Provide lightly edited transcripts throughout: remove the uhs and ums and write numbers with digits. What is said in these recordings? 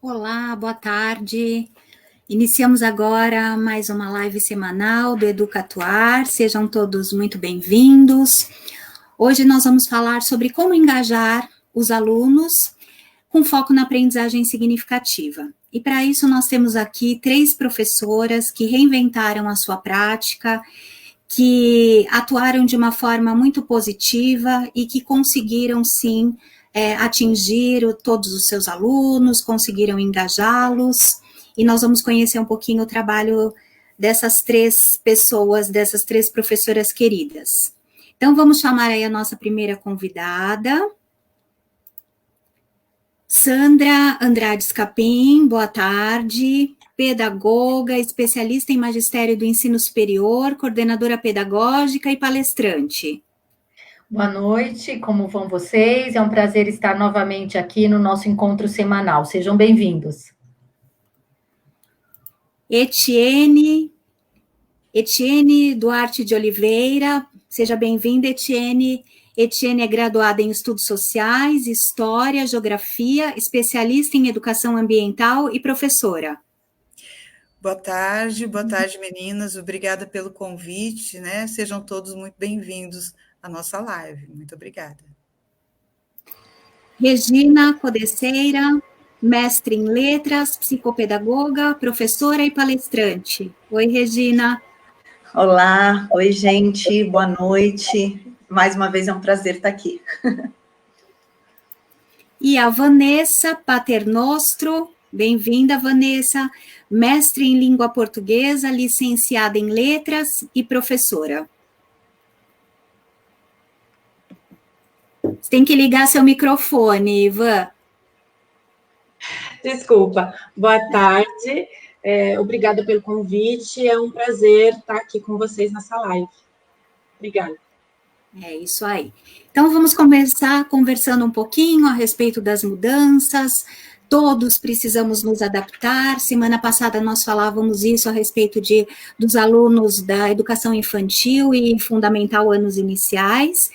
Olá, boa tarde. Iniciamos agora mais uma live semanal do Educatuar. Sejam todos muito bem-vindos. Hoje nós vamos falar sobre como engajar os alunos com foco na aprendizagem significativa. E para isso nós temos aqui 3 professoras que reinventaram a sua prática, que atuaram de uma forma muito positiva e que conseguiram, sim, atingir todos os seus alunos, conseguiram engajá-los, e nós vamos conhecer um pouquinho o trabalho dessas 3 pessoas, dessas 3 professoras queridas. Então, vamos chamar aí a nossa primeira convidada, Sandra Andrade Scapim, boa tarde, pedagoga, especialista em magistério do ensino superior, coordenadora pedagógica e palestrante. Boa noite, como vão vocês? É um prazer estar novamente aqui no nosso encontro semanal. Sejam bem-vindos. Etienne Duarte de Oliveira, seja bem-vinda, Etienne. Etienne é graduada em Estudos Sociais, História, Geografia, especialista em Educação Ambiental e professora. Boa tarde, meninas. Obrigada pelo convite, né? Sejam todos muito bem-vindos à nossa live. Muito obrigada. Regina Codeceira, mestre em letras, psicopedagoga, professora e palestrante. Oi, Regina. Olá, oi, gente, boa noite. Mais uma vez é um prazer estar aqui. E a Vanessa Paternostro, bem-vinda, Vanessa, mestre em língua portuguesa, licenciada em letras e professora. Você tem que ligar seu microfone, Ivan. Desculpa. Boa tarde. Obrigada pelo convite. É um prazer estar aqui com vocês nessa live. Obrigada. É isso aí. Então, vamos começar conversando um pouquinho a respeito das mudanças. Todos precisamos nos adaptar. Semana passada nós falávamos isso a respeito dos alunos da educação infantil e fundamental anos iniciais.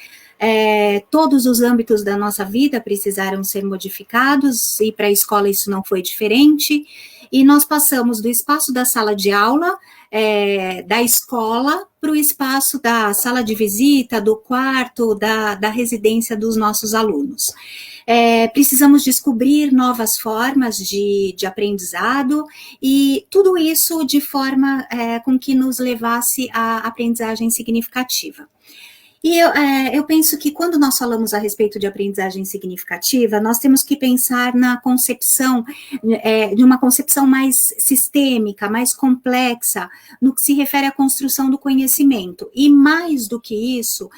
Todos os âmbitos da nossa vida precisaram ser modificados, e para a escola isso não foi diferente, e nós passamos do espaço da sala de aula, da escola, para o espaço da sala de visita, do quarto, da residência dos nossos alunos. Precisamos descobrir novas formas de aprendizado, e tudo isso de forma com que nos levasse à aprendizagem significativa. E eu penso que quando nós falamos a respeito de aprendizagem significativa, nós temos que pensar na concepção, de uma concepção mais sistêmica, mais complexa, no que se refere à construção do conhecimento. E mais do que isso,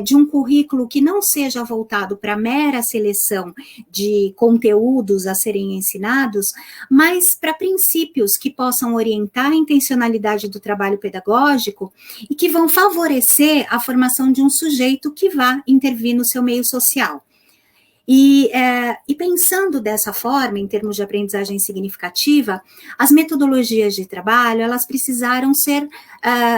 de um currículo que não seja voltado para a mera seleção de conteúdos a serem ensinados, mas para princípios que possam orientar a intencionalidade do trabalho pedagógico e que vão favorecer a formação de um sujeito que vá intervir no seu meio social. E pensando dessa forma, em termos de aprendizagem significativa, as metodologias de trabalho, elas precisaram ser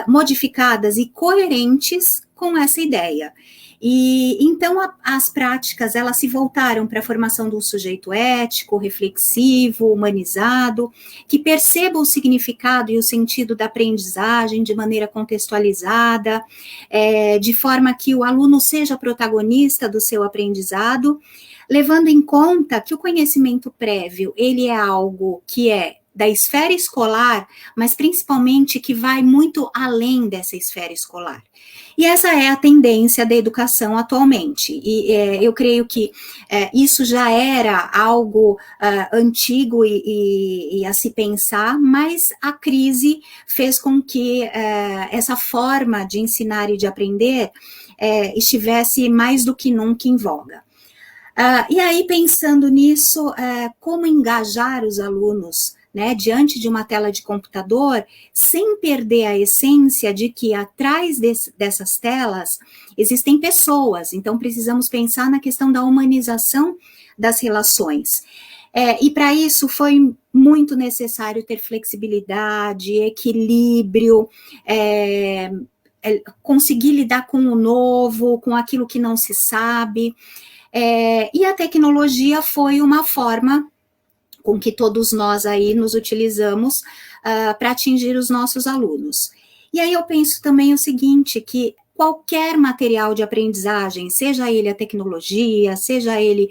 modificadas e coerentes com essa ideia. E então as práticas, elas se voltaram para a formação de um sujeito ético, reflexivo, humanizado, que perceba o significado e o sentido da aprendizagem de maneira contextualizada, de forma que o aluno seja protagonista do seu aprendizado, levando em conta que o conhecimento prévio, ele é algo que é da esfera escolar, mas principalmente que vai muito além dessa esfera escolar. E essa é a tendência da educação atualmente, e eu creio que isso já era algo antigo e a se pensar, mas a crise fez com que essa forma de ensinar e de aprender estivesse mais do que nunca em voga. E aí, pensando nisso, como engajar os alunos, né, diante de uma tela de computador, sem perder a essência de que atrás dessas telas existem pessoas, então precisamos pensar na questão da humanização das relações. E para isso foi muito necessário ter flexibilidade, equilíbrio, conseguir lidar com o novo, com aquilo que não se sabe, e a tecnologia foi uma forma com que todos nós aí nos utilizamos para atingir os nossos alunos. E aí eu penso também o seguinte, que qualquer material de aprendizagem, seja ele a tecnologia, seja ele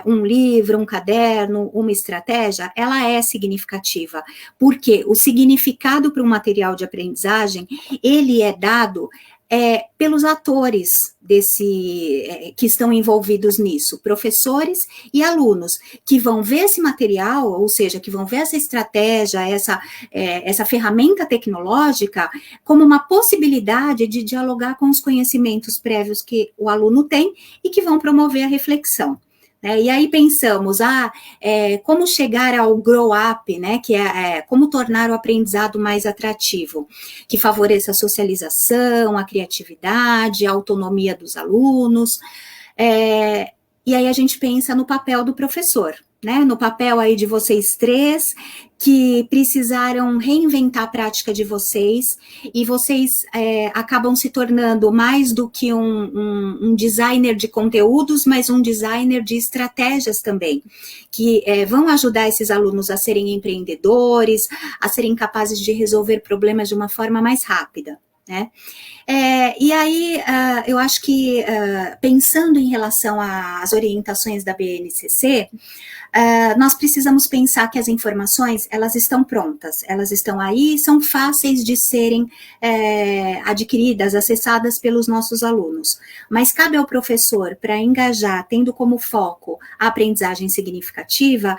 um livro, um caderno, uma estratégia, ela é significativa, porque o significado para um material de aprendizagem, ele é dado pelos atores que estão envolvidos nisso, professores e alunos, que vão ver esse material, ou seja, que vão ver essa estratégia, essa ferramenta tecnológica, como uma possibilidade de dialogar com os conhecimentos prévios que o aluno tem e que vão promover a reflexão. E aí pensamos, como chegar ao grow up, né, que como tornar o aprendizado mais atrativo, que favoreça a socialização, a criatividade, a autonomia dos alunos, e aí a gente pensa no papel do professor, né, no papel aí de vocês três, que precisaram reinventar a prática de vocês, e vocês acabam se tornando mais do que um designer de conteúdos, mas um designer de estratégias também, que vão ajudar esses alunos a serem empreendedores, a serem capazes de resolver problemas de uma forma mais rápida, né? E aí, eu acho que, pensando em relação às orientações da BNCC, nós precisamos pensar que as informações, elas estão prontas, elas estão aí, são fáceis de serem adquiridas, acessadas pelos nossos alunos, mas cabe ao professor, para engajar, tendo como foco a aprendizagem significativa,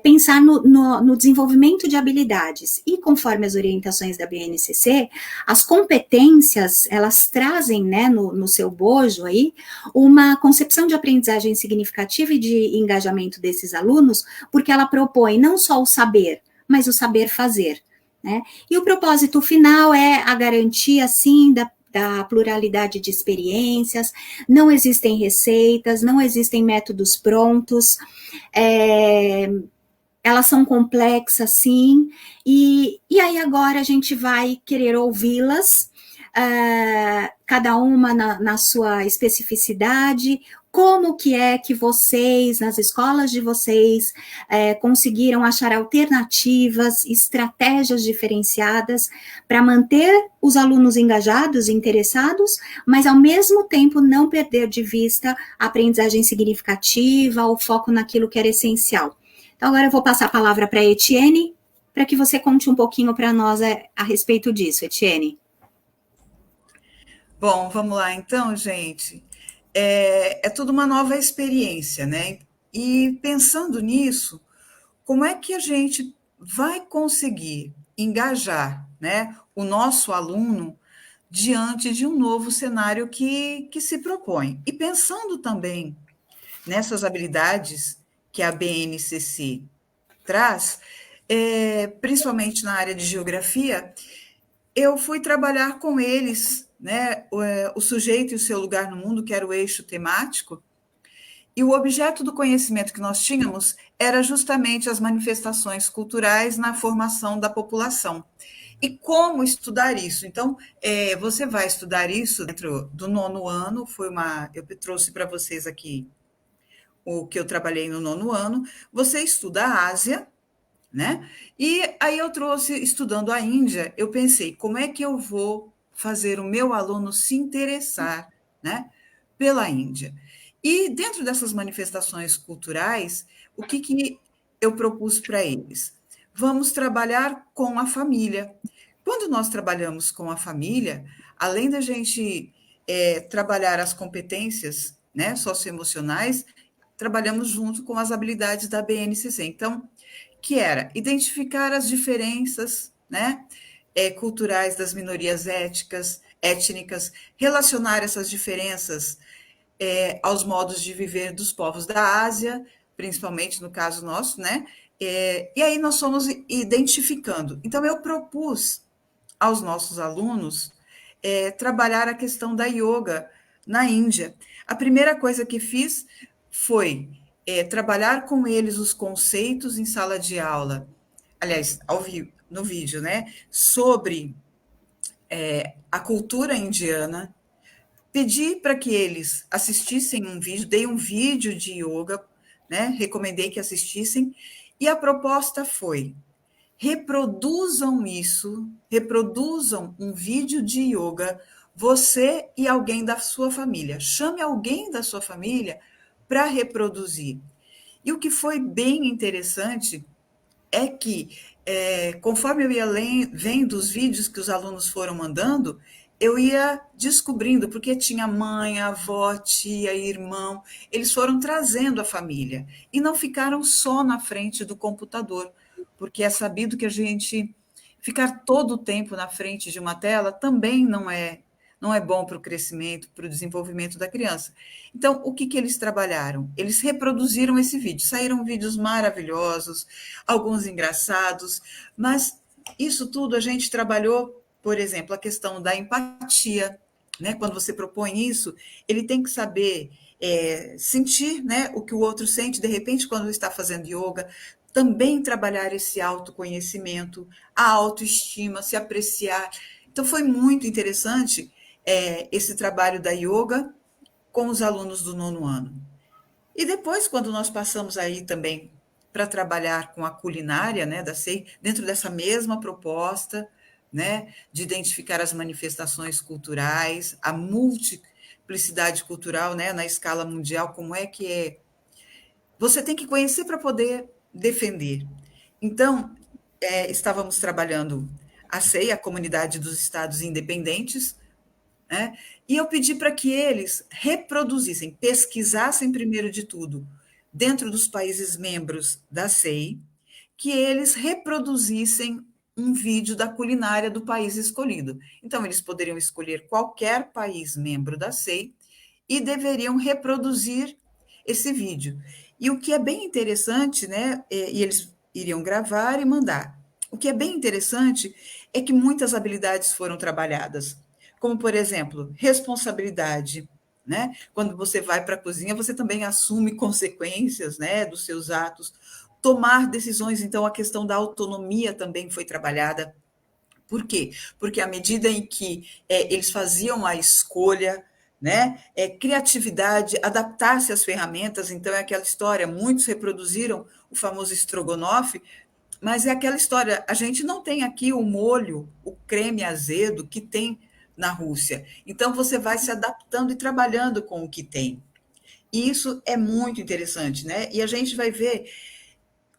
pensar no desenvolvimento de habilidades, e conforme as orientações da BNCC, as competências, elas trazem, né, no seu bojo aí, uma concepção de aprendizagem significativa e de engajamento desses alunos, porque ela propõe não só o saber, mas o saber fazer, né? E o propósito final é a garantia, sim, da pluralidade de experiências, não existem receitas, não existem métodos prontos, elas são complexas, sim, e aí agora a gente vai querer ouvi-las, cada uma na sua especificidade, como que é que vocês, nas escolas de vocês, conseguiram achar alternativas, estratégias diferenciadas para manter os alunos engajados, interessados, mas ao mesmo tempo não perder de vista a aprendizagem significativa, o foco naquilo que era essencial. Então agora eu vou passar a palavra para a Etienne, para que você conte um pouquinho para nós a respeito disso, Etienne. Bom, vamos lá então, gente. É tudo uma nova experiência, né? E pensando nisso, como é que a gente vai conseguir engajar, né, o nosso aluno diante de um novo cenário que se propõe? E pensando também nessas habilidades que a BNCC traz, principalmente na área de geografia, eu fui trabalhar com eles, né, o sujeito e o seu lugar no mundo, que era o eixo temático, e o objeto do conhecimento que nós tínhamos era justamente as manifestações culturais na formação da população. E como estudar isso? Então, você vai estudar isso dentro do 9º ano, eu trouxe para vocês aqui o que eu trabalhei no 9º ano, você estuda a Ásia, né? E aí eu trouxe, estudando a Índia, eu pensei, como é que eu vou fazer o meu aluno se interessar, né, pela Índia? E dentro dessas manifestações culturais, o que eu propus para eles? Vamos trabalhar com a família. Quando nós trabalhamos com a família, além da gente trabalhar as competências, né, socioemocionais, trabalhamos junto com as habilidades da BNCC. Então, que era identificar as diferenças, né, culturais das minorias étnicas, relacionar essas diferenças aos modos de viver dos povos da Ásia, principalmente no caso nosso, né? E aí nós fomos identificando. Então, eu propus aos nossos alunos trabalhar a questão da yoga na Índia. A primeira coisa que fiz foi trabalhar com eles os conceitos em sala de aula, aliás, no vídeo, né, sobre a cultura indiana, pedi para que eles assistissem um vídeo, dei um vídeo de yoga, né, recomendei que assistissem, E a proposta foi: reproduzam isso, reproduzam um vídeo de yoga, você e alguém da sua família. Chame alguém da sua família para reproduzir. E o que foi bem interessante é que, conforme eu ia vendo os vídeos que os alunos foram mandando, eu ia descobrindo, porque tinha mãe, avó, tia, irmão, eles foram trazendo a família e não ficaram só na frente do computador, porque é sabido que a gente ficar todo o tempo na frente de uma tela também não é bom para o crescimento, para o desenvolvimento da criança. Então, o que eles trabalharam? Eles reproduziram esse vídeo, saíram vídeos maravilhosos, alguns engraçados, mas isso tudo a gente trabalhou, por exemplo, a questão da empatia, né? Quando você propõe isso, ele tem que saber sentir, né, o que o outro sente, de repente, quando está fazendo yoga, também trabalhar esse autoconhecimento, a autoestima, se apreciar. Então, foi muito interessante esse trabalho da yoga com os alunos do 9º ano. E depois, quando nós passamos aí também para trabalhar com a culinária, né, da SEI, dentro dessa mesma proposta, né, de identificar as manifestações culturais, a multiplicidade cultural, né, na escala mundial, como é que é. Você tem que conhecer para poder defender. Então, estávamos trabalhando a SEI, a Comunidade dos Estados Independentes, né? E eu pedi para que eles reproduzissem, pesquisassem primeiro de tudo, dentro dos países membros da SEI, que eles reproduzissem um vídeo da culinária do país escolhido. Então, eles poderiam escolher qualquer país membro da SEI e deveriam reproduzir esse vídeo. E o que é bem interessante, né? E eles iriam gravar e mandar. O que é bem interessante é que muitas habilidades foram trabalhadas, como, por exemplo, responsabilidade, né? Quando você vai para a cozinha, você também assume consequências, né, dos seus atos. Tomar decisões, então, a questão da autonomia também foi trabalhada. Por quê? Porque à medida em que eles faziam a escolha, né, criatividade, adaptar-se às ferramentas, então é aquela história, muitos reproduziram o famoso estrogonofe, mas é aquela história, a gente não tem aqui o molho, o creme azedo que tem na Rússia. Então você vai se adaptando e trabalhando com o que tem. E isso é muito interessante, né? E a gente vai ver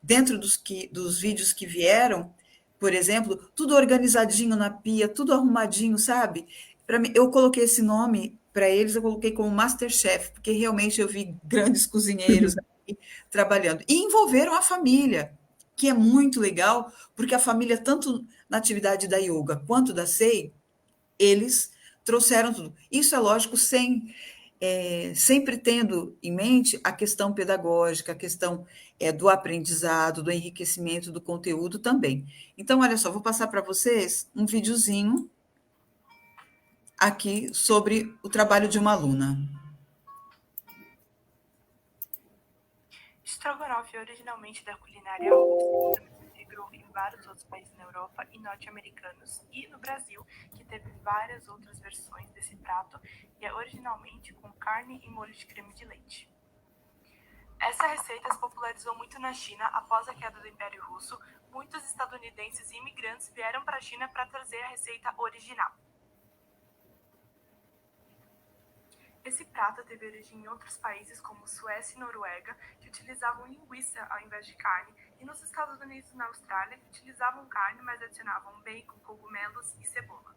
dentro dos vídeos que vieram, por exemplo, tudo organizadinho na pia, tudo arrumadinho, sabe? Para mim, eu coloquei esse nome para eles, eu coloquei como Masterchef, porque realmente eu vi grandes cozinheiros aqui trabalhando. E envolveram a família, que é muito legal, porque a família, tanto na atividade da yoga quanto da SEI, eles trouxeram tudo. Isso é lógico, sempre tendo em mente a questão pedagógica, a questão do aprendizado, do enriquecimento do conteúdo também. Então, olha só, vou passar para vocês um videozinho aqui sobre o trabalho de uma aluna. Strogonoff é originalmente da culinária russa, migrou em vários outros países na Europa e norte-americanos e no Brasil, que teve várias outras versões desse prato e é originalmente com carne e molho de creme de leite. Essa receita se popularizou muito na China após a queda do Império Russo. Muitos estadunidenses e imigrantes vieram para a China para trazer a receita original. Esse prato teve origem em outros países como Suécia e Noruega, que utilizavam linguiça ao invés de carne, e nos Estados Unidos e na Austrália, que utilizavam carne, mas adicionavam bacon, cogumelos e cebola.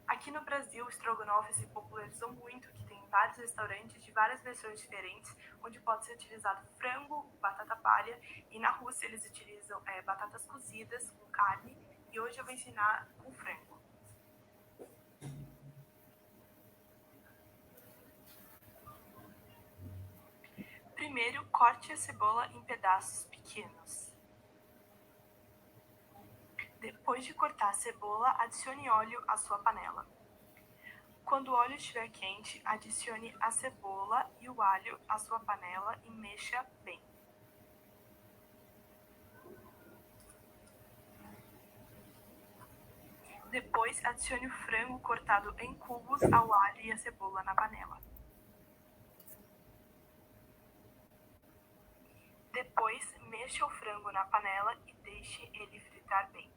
Aqui no Brasil, o estrogonofe se popularizou muito, que tem vários restaurantes de várias versões diferentes, onde pode ser utilizado frango, batata palha, e na Rússia eles utilizam batatas cozidas com carne, e hoje eu vou ensinar com frango. Primeiro, corte a cebola em pedaços pequenos. Depois de cortar a cebola, adicione óleo à sua panela. Quando o óleo estiver quente, adicione a cebola e o alho à sua panela e mexa bem. Depois, adicione o frango cortado em cubos ao alho e a cebola na panela. Mexa o frango na panela e deixe ele fritar bem.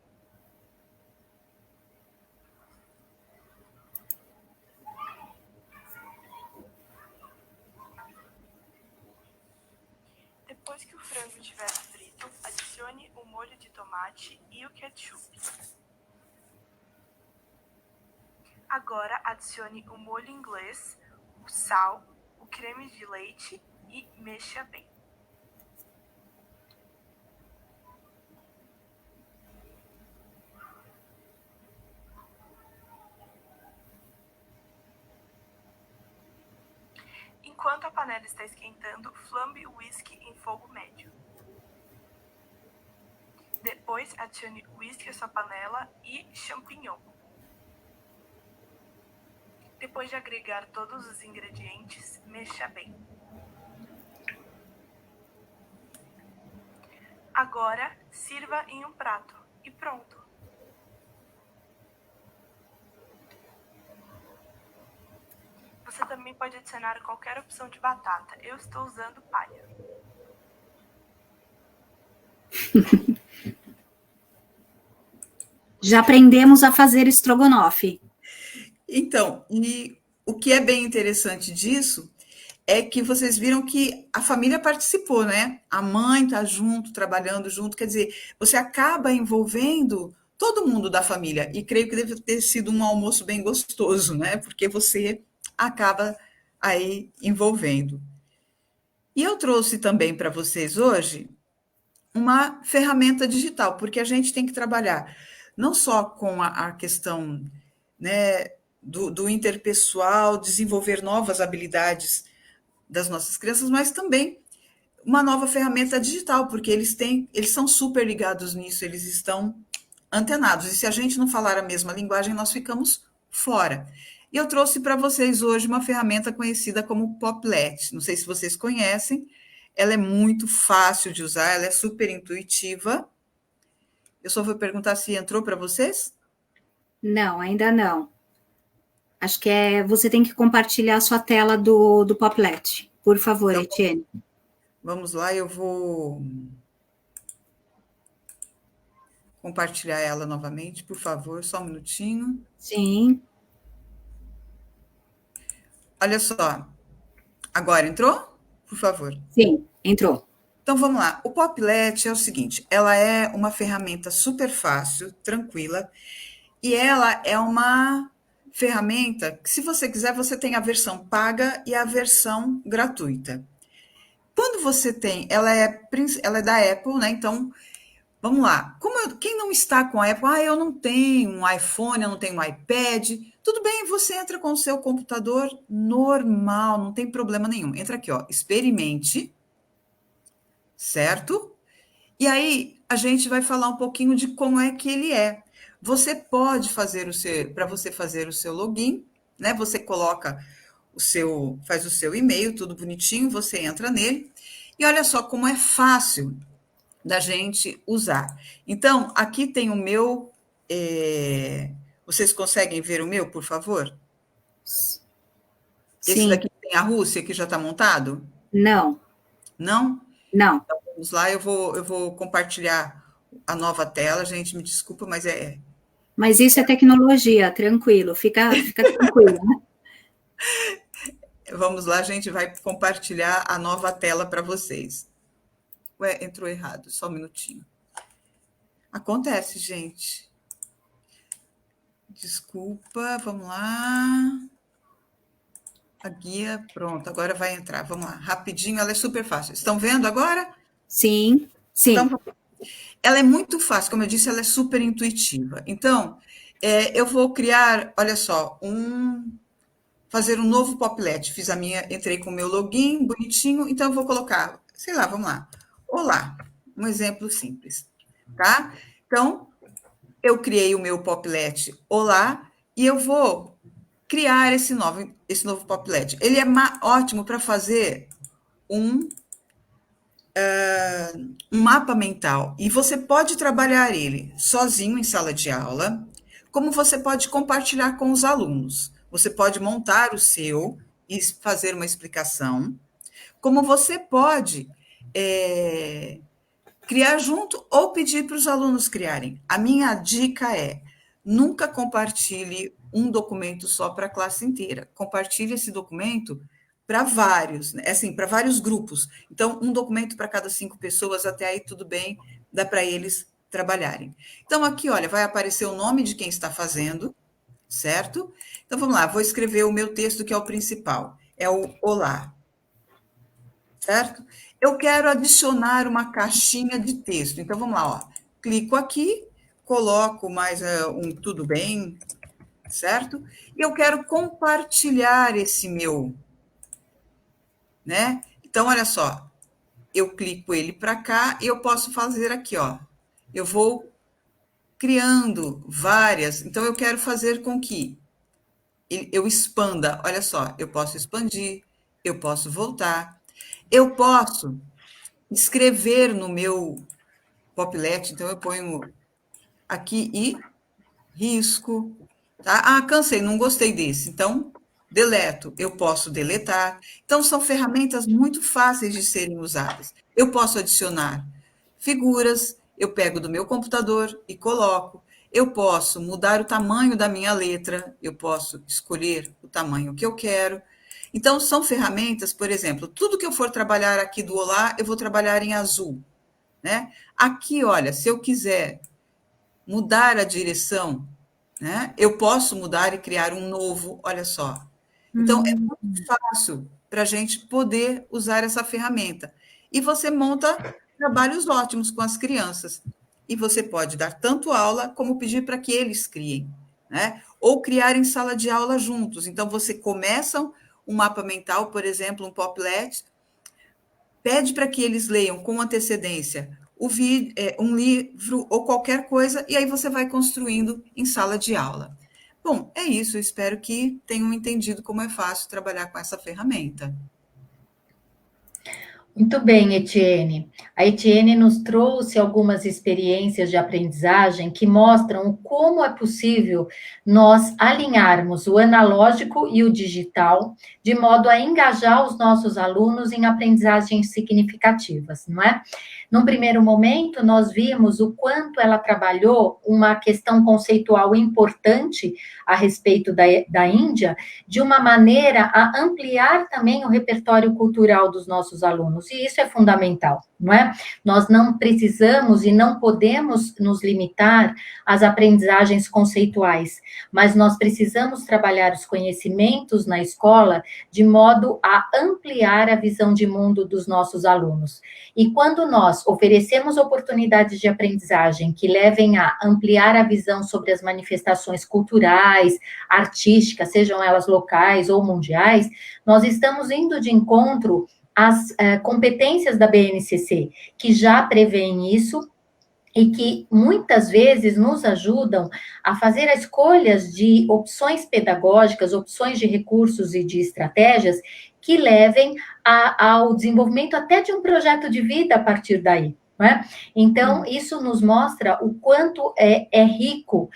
Depois que o frango estiver frito, adicione o molho de tomate e o ketchup. Agora adicione o molho inglês, o sal, o creme de leite e mexa bem. Enquanto a panela está esquentando, flambe o whisky em fogo médio. Depois, adicione o whisky à sua panela e champignon. Depois de agregar todos os ingredientes, mexa bem. Agora, sirva em um prato e pronto. Você também pode adicionar qualquer opção de batata. Eu estou usando palha. Já aprendemos a fazer estrogonofe. Então, e o que é bem interessante disso é que vocês viram que a família participou, né? A mãe está junto, trabalhando junto, quer dizer, você acaba envolvendo todo mundo da família, e creio que deve ter sido um almoço bem gostoso, né? Porque você acaba aí envolvendo. E eu trouxe também para vocês hoje uma ferramenta digital, porque a gente tem que trabalhar não só com a questão, né, do interpessoal, desenvolver novas habilidades das nossas crianças, mas também uma nova ferramenta digital, porque eles são super ligados nisso, eles estão antenados. E se a gente não falar a mesma linguagem, nós ficamos fora. E eu trouxe para vocês hoje uma ferramenta conhecida como Poplet. Não sei se vocês conhecem, ela é muito fácil de usar, ela é super intuitiva. Eu só vou perguntar se entrou para vocês? Não, ainda não. Acho que você tem que compartilhar a sua tela do Poplet. Por favor, Então, Etienne. vamos lá, eu vou compartilhar ela novamente, por favor, só um minutinho. Sim. Olha só, agora entrou? Por favor. Sim, entrou. Então vamos lá. O Poplet é o seguinte, ela é uma ferramenta super fácil, tranquila, e ela é uma ferramenta que, se você quiser, você tem a versão paga e a versão gratuita. Quando você tem, ela é da Apple, né? Então, vamos lá. Quem não está com a Apple, eu não tenho um iPhone, eu não tenho um iPad, tudo bem, você entra com o seu computador normal, não tem problema nenhum. Entra aqui, ó, experimente, certo? E aí a gente vai falar um pouquinho de como é que ele é. Você pode fazer para você fazer o seu login, né? Você coloca faz o seu e-mail, tudo bonitinho, você entra nele, e olha só como é fácil da gente usar. Então, aqui tem o meu. Vocês conseguem ver o meu, por favor? Sim. Esse daqui tem a Rússia, que já está montado? Não. Não? Não. Então, vamos lá, eu vou compartilhar a nova tela, gente, me desculpa, mas Mas isso é tecnologia, tranquilo, fica tranquilo, né? Vamos lá, a gente vai compartilhar a nova tela para vocês. Ué, entrou errado, só um minutinho. Acontece, gente. Desculpa, vamos lá. A guia, pronto, agora vai entrar. Vamos lá, rapidinho, ela é super fácil. Estão vendo agora? Sim, sim. Então, ela é muito fácil, como eu disse, ela é super intuitiva. Então, eu vou criar, olha só, fazer um novo Poplet. Entrei com o meu login, bonitinho, então eu vou colocar, sei lá, vamos lá. Olá, um exemplo simples, tá? Então, eu criei o meu Poplet Olá e eu vou criar esse novo Poplet. Ele é ótimo para fazer um mapa mental, e você pode trabalhar ele sozinho em sala de aula, como você pode compartilhar com os alunos. Você pode montar o seu e fazer uma explicação, como você pode criar junto ou pedir para os alunos criarem. A minha dica é: nunca compartilhe um documento só para a classe inteira. Compartilhe esse documento para vários, né? Assim, para vários grupos. Então, um documento para cada 5 pessoas, até aí tudo bem, dá para eles trabalharem. Então, aqui, olha, vai aparecer o nome de quem está fazendo, certo? Então, vamos lá, vou escrever o meu texto, que é o principal. É o olá, certo? Eu quero adicionar uma caixinha de texto. Então, vamos lá, ó. Clico aqui, coloco mais um tudo bem, certo? E eu quero compartilhar esse meu, né? Então, olha só, eu clico ele para cá e eu posso fazer aqui, ó. Eu vou criando várias. Então, eu quero fazer com que eu expanda. Olha só, eu posso expandir, eu posso voltar, eu posso escrever no meu Poplet. Então, eu ponho aqui e risco. Tá? Ah, cansei, não gostei desse. Então, deleto. Eu posso deletar. Então, são ferramentas muito fáceis de serem usadas. Eu posso adicionar figuras, eu pego do meu computador e coloco. Eu posso mudar o tamanho da minha letra, eu posso escolher o tamanho que eu quero. Então, são ferramentas, por exemplo, tudo que eu for trabalhar aqui do Olá, eu vou trabalhar em azul, né? Aqui, olha, se eu quiser mudar a direção, né, eu posso mudar e criar um novo, olha só. Então, é muito fácil para a gente poder usar essa ferramenta. E você monta trabalhos ótimos com as crianças. E você pode dar tanto aula, como pedir para que eles criem, né? Ou criar em sala de aula juntos. Então, você começa um mapa mental, por exemplo, um Poplet, pede para que eles leiam com antecedência um livro ou qualquer coisa, e aí você vai construindo em sala de aula. Bom, é isso. Eu espero que tenham entendido como é fácil trabalhar com essa ferramenta. Muito bem, Etienne. A Etienne nos trouxe algumas experiências de aprendizagem que mostram como é possível nós alinharmos o analógico e o digital de modo a engajar os nossos alunos em aprendizagens significativas, não é? Num primeiro momento, nós vimos o quanto ela trabalhou uma questão conceitual importante a respeito da Índia, de uma maneira a ampliar também o repertório cultural dos nossos alunos. E isso é fundamental, não é? Nós não precisamos e não podemos nos limitar às aprendizagens conceituais, mas nós precisamos trabalhar os conhecimentos na escola de modo a ampliar a visão de mundo dos nossos alunos. E quando nós oferecemos oportunidades de aprendizagem que levem a ampliar a visão sobre as manifestações culturais, artísticas, sejam elas locais ou mundiais, nós estamos indo de encontro as competências da BNCC, que já prevêem isso e que muitas vezes nos ajudam a fazer escolhas de opções pedagógicas, opções de recursos e de estratégias que levem ao desenvolvimento até de um projeto de vida a partir daí. Né? Então, isso nos mostra o quanto é rico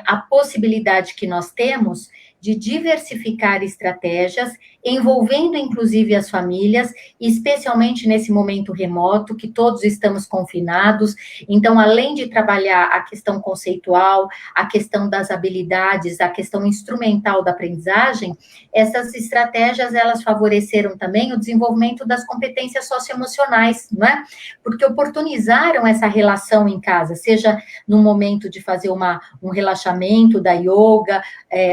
a possibilidade que nós temos de diversificar estratégias, envolvendo inclusive as famílias, especialmente nesse momento remoto, que todos estamos confinados. Então, além de trabalhar a questão conceitual, a questão das habilidades, a questão instrumental da aprendizagem, essas estratégias, elas favoreceram também o desenvolvimento das competências socioemocionais, não é? Porque oportunizaram essa relação em casa, seja no momento de fazer um relaxamento da yoga,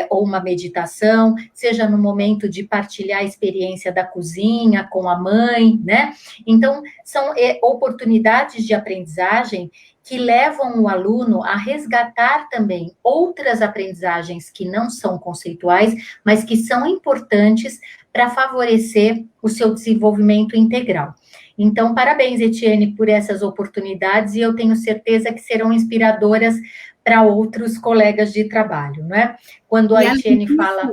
ou uma meditação, seja no momento de partilhar a experiência da cozinha com a mãe, né? Então, são oportunidades de aprendizagem que levam o aluno a resgatar também outras aprendizagens que não são conceituais, mas que são importantes para favorecer o seu desenvolvimento integral. Então, parabéns, Etienne, por essas oportunidades, e eu tenho certeza que serão inspiradoras para outros colegas de trabalho, não é? Quando a Etienne fala...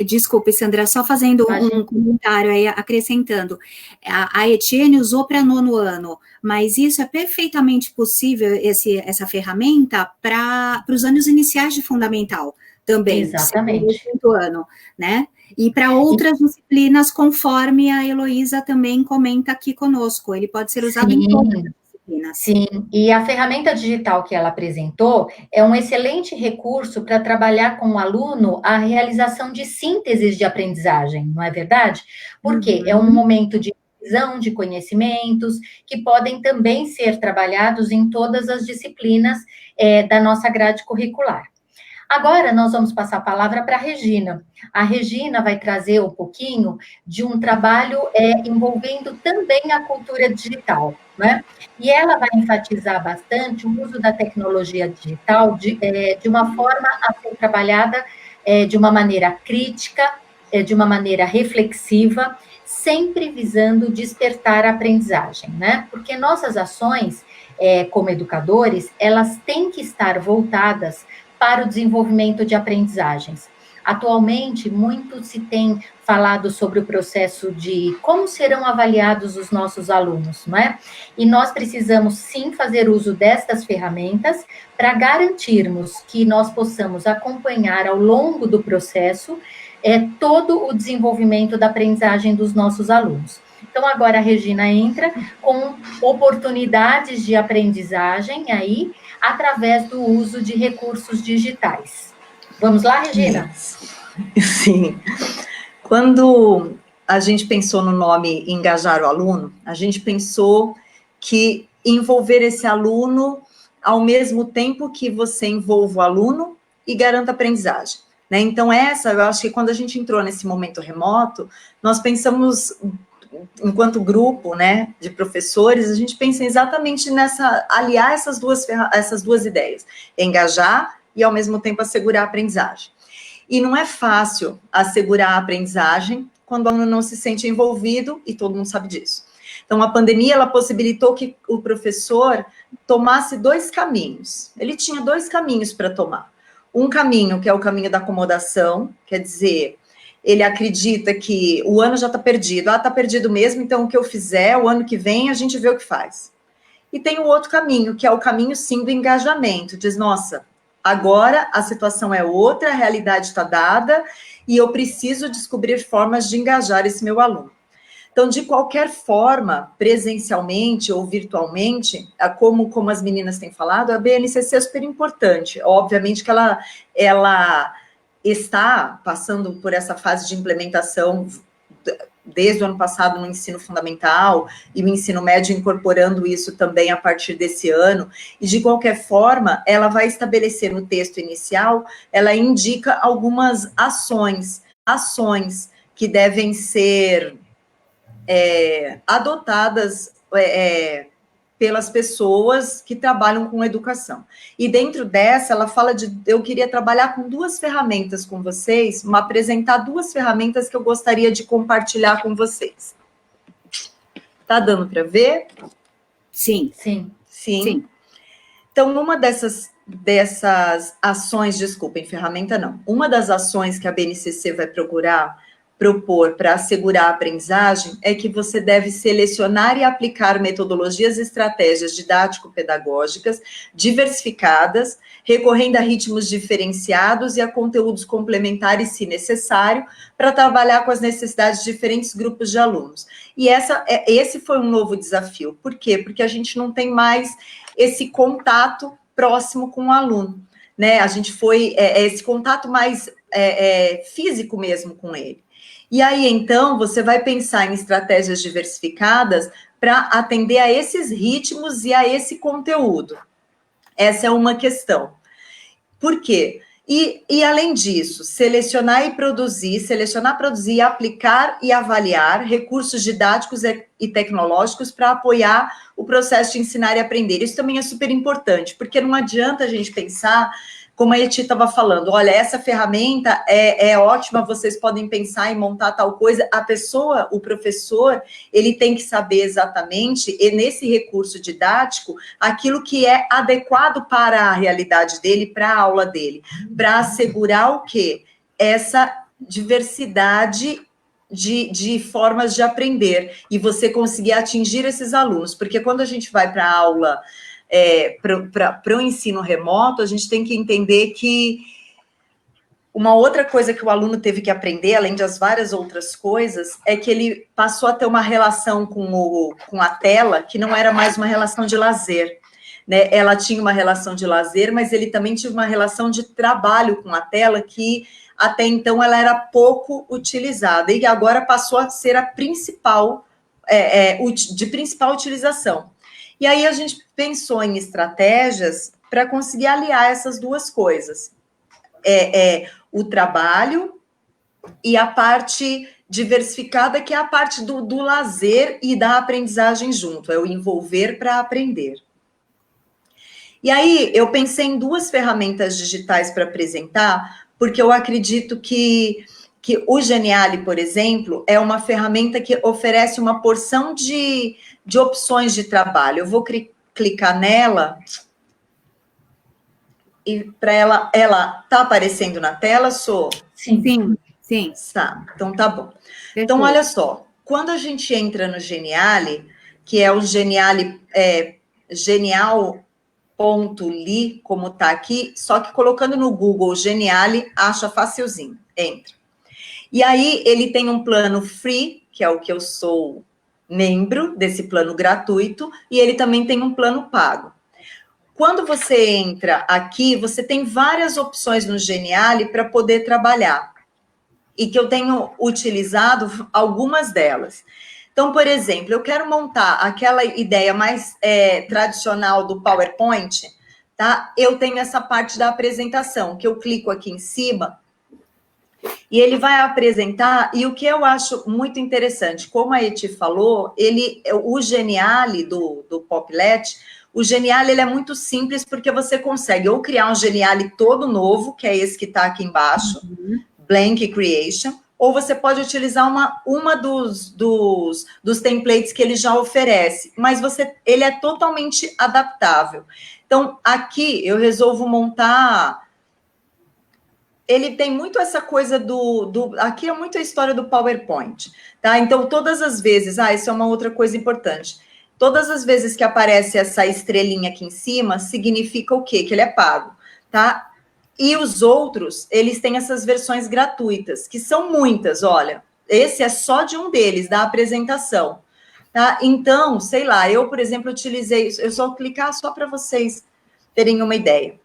Desculpe, Sandra, só fazendo um comentário aí, acrescentando. A Etienne usou para 9º ano, mas isso é perfeitamente possível, essa ferramenta, para os anos iniciais de fundamental também. Exatamente. 5º ano, né? E para outras disciplinas, conforme a Heloísa também comenta aqui conosco, ele pode ser usado em todas as disciplinas. Sim, e a ferramenta digital que ela apresentou é um excelente recurso para trabalhar com o aluno a realização de sínteses de aprendizagem, não é verdade? Porque é um momento de visão de conhecimentos que podem também ser trabalhados em todas as disciplinas da nossa grade curricular. Agora, nós vamos passar a palavra para a Regina. A Regina vai trazer um pouquinho de um trabalho envolvendo também a cultura digital, né? E ela vai enfatizar bastante o uso da tecnologia digital de uma forma a ser trabalhada de uma maneira crítica, de uma maneira reflexiva, sempre visando despertar a aprendizagem, né? Porque nossas ações, como educadores, elas têm que estar voltadas para o desenvolvimento de aprendizagens. Atualmente, muito se tem falado sobre o processo de como serão avaliados os nossos alunos, não é? E nós precisamos, sim, fazer uso destas ferramentas para garantirmos que nós possamos acompanhar ao longo do processo todo o desenvolvimento da aprendizagem dos nossos alunos. Então, agora a Regina entra com oportunidades de aprendizagem aí, através do uso de recursos digitais. Vamos lá, Regina? Sim. Quando a gente pensou no nome Engajar o Aluno, a gente pensou que envolver esse aluno ao mesmo tempo que você envolve o aluno e garanta a aprendizagem. Né? Então, eu acho que quando a gente entrou nesse momento remoto, nós pensamos, enquanto grupo, né, de professores, a gente pensa exatamente aliar essas duas ideias, engajar e, ao mesmo tempo, assegurar a aprendizagem. E não é fácil assegurar a aprendizagem quando o aluno não se sente envolvido, e todo mundo sabe disso. Então, a pandemia, ela possibilitou que o professor tomasse 2 caminhos. Ele tinha 2 caminhos para tomar. Um caminho, que é o caminho da acomodação, quer dizer, ele acredita que o ano já está perdido. Está perdido mesmo, então o que eu fizer, o ano que vem, a gente vê o que faz. E tem o outro caminho, que é o caminho, sim, do engajamento. Diz, nossa, agora a situação é outra, a realidade está dada, e eu preciso descobrir formas de engajar esse meu aluno. Então, de qualquer forma, presencialmente ou virtualmente, como as meninas têm falado, a BNCC é super importante. Obviamente que ela está passando por essa fase de implementação desde o ano passado no ensino fundamental e o ensino médio incorporando isso também a partir desse ano, e de qualquer forma, ela vai estabelecer no texto inicial, ela indica algumas ações que devem ser adotadas pelas pessoas que trabalham com educação. E dentro dessa, ela fala eu queria trabalhar com 2 ferramentas com vocês, apresentar 2 ferramentas que eu gostaria de compartilhar com vocês. Tá dando para ver? Sim. Então, uma dessas ações, desculpem, ferramenta não, uma das ações que a BNCC vai propor para assegurar a aprendizagem é que você deve selecionar e aplicar metodologias e estratégias didático-pedagógicas diversificadas, recorrendo a ritmos diferenciados e a conteúdos complementares, se necessário, para trabalhar com as necessidades de diferentes grupos de alunos. E esse foi um novo desafio. Por quê? Porque a gente não tem mais esse contato próximo com o aluno, né? A gente foi esse contato mais físico mesmo com ele. E aí, então, você vai pensar em estratégias diversificadas para atender a esses ritmos e a esse conteúdo. Essa é uma questão. Por quê? E além disso, selecionar, produzir, aplicar e avaliar recursos didáticos e tecnológicos para apoiar o processo de ensinar e aprender. Isso também é super importante, porque não adianta a gente pensar, como a Eti estava falando, olha, essa ferramenta é ótima, vocês podem pensar em montar tal coisa. A pessoa, o professor, ele tem que saber exatamente, e nesse recurso didático, aquilo que é adequado para a realidade dele, para a aula dele, para assegurar o quê? Essa diversidade de formas de aprender, e você conseguir atingir esses alunos, porque quando a gente vai para a aula, para o ensino remoto, a gente tem que entender que Uma outra coisa que o aluno teve que aprender, além das várias outras coisas, é que ele passou a ter uma relação com a tela que não era mais uma relação de lazer, né? Ela tinha uma relação de lazer, mas ele também tinha uma relação de trabalho com a tela que até então ela era pouco utilizada e agora passou a ser a principal, de principal utilização. E aí a gente pensou em estratégias para conseguir aliar essas duas coisas. O trabalho e a parte diversificada, que é a parte do lazer e da aprendizagem junto, é o envolver para aprender. E aí, eu pensei em 2 ferramentas digitais para apresentar, porque eu acredito que o Geniali, por exemplo, é uma ferramenta que oferece uma porção de opções de trabalho. Eu vou clicar nela... E para ela tá aparecendo na tela, Sô? Sim, sim. Tá, então tá bom. Perfeito. Então, olha só, quando a gente entra no Geniali, que é o Geniali, genial.ly, como tá aqui, só que colocando no Google Geniali, acha facilzinho, entra. E aí, ele tem um plano free, que é o que eu sou membro desse plano gratuito, e ele também tem um plano pago. Quando você entra aqui, você tem várias opções no Geniali para poder trabalhar. E que eu tenho utilizado algumas delas. Então, por exemplo, eu quero montar aquela ideia mais tradicional do PowerPoint, tá? Eu tenho essa parte da apresentação, que eu clico aqui em cima, e ele vai apresentar, e o que eu acho muito interessante, como a Eti falou, o Geniali do Poplet, o Geniali ele é muito simples, porque você consegue ou criar um Geniali todo novo, que é esse que está aqui embaixo, Blank Creation, ou você pode utilizar uma dos templates que ele já oferece, mas ele é totalmente adaptável. Então, aqui eu resolvo montar... Ele tem muito essa coisa aqui é muito a história do PowerPoint, tá? Então, todas as vezes... isso é uma outra coisa importante. Todas as vezes que aparece essa estrelinha aqui em cima, significa o quê? Que ele é pago, tá? E os outros, eles têm essas versões gratuitas, que são muitas, olha. Esse é só de um deles, da apresentação, tá? Então, sei lá, eu, por exemplo, utilizei... Eu só clicar só para vocês terem uma ideia.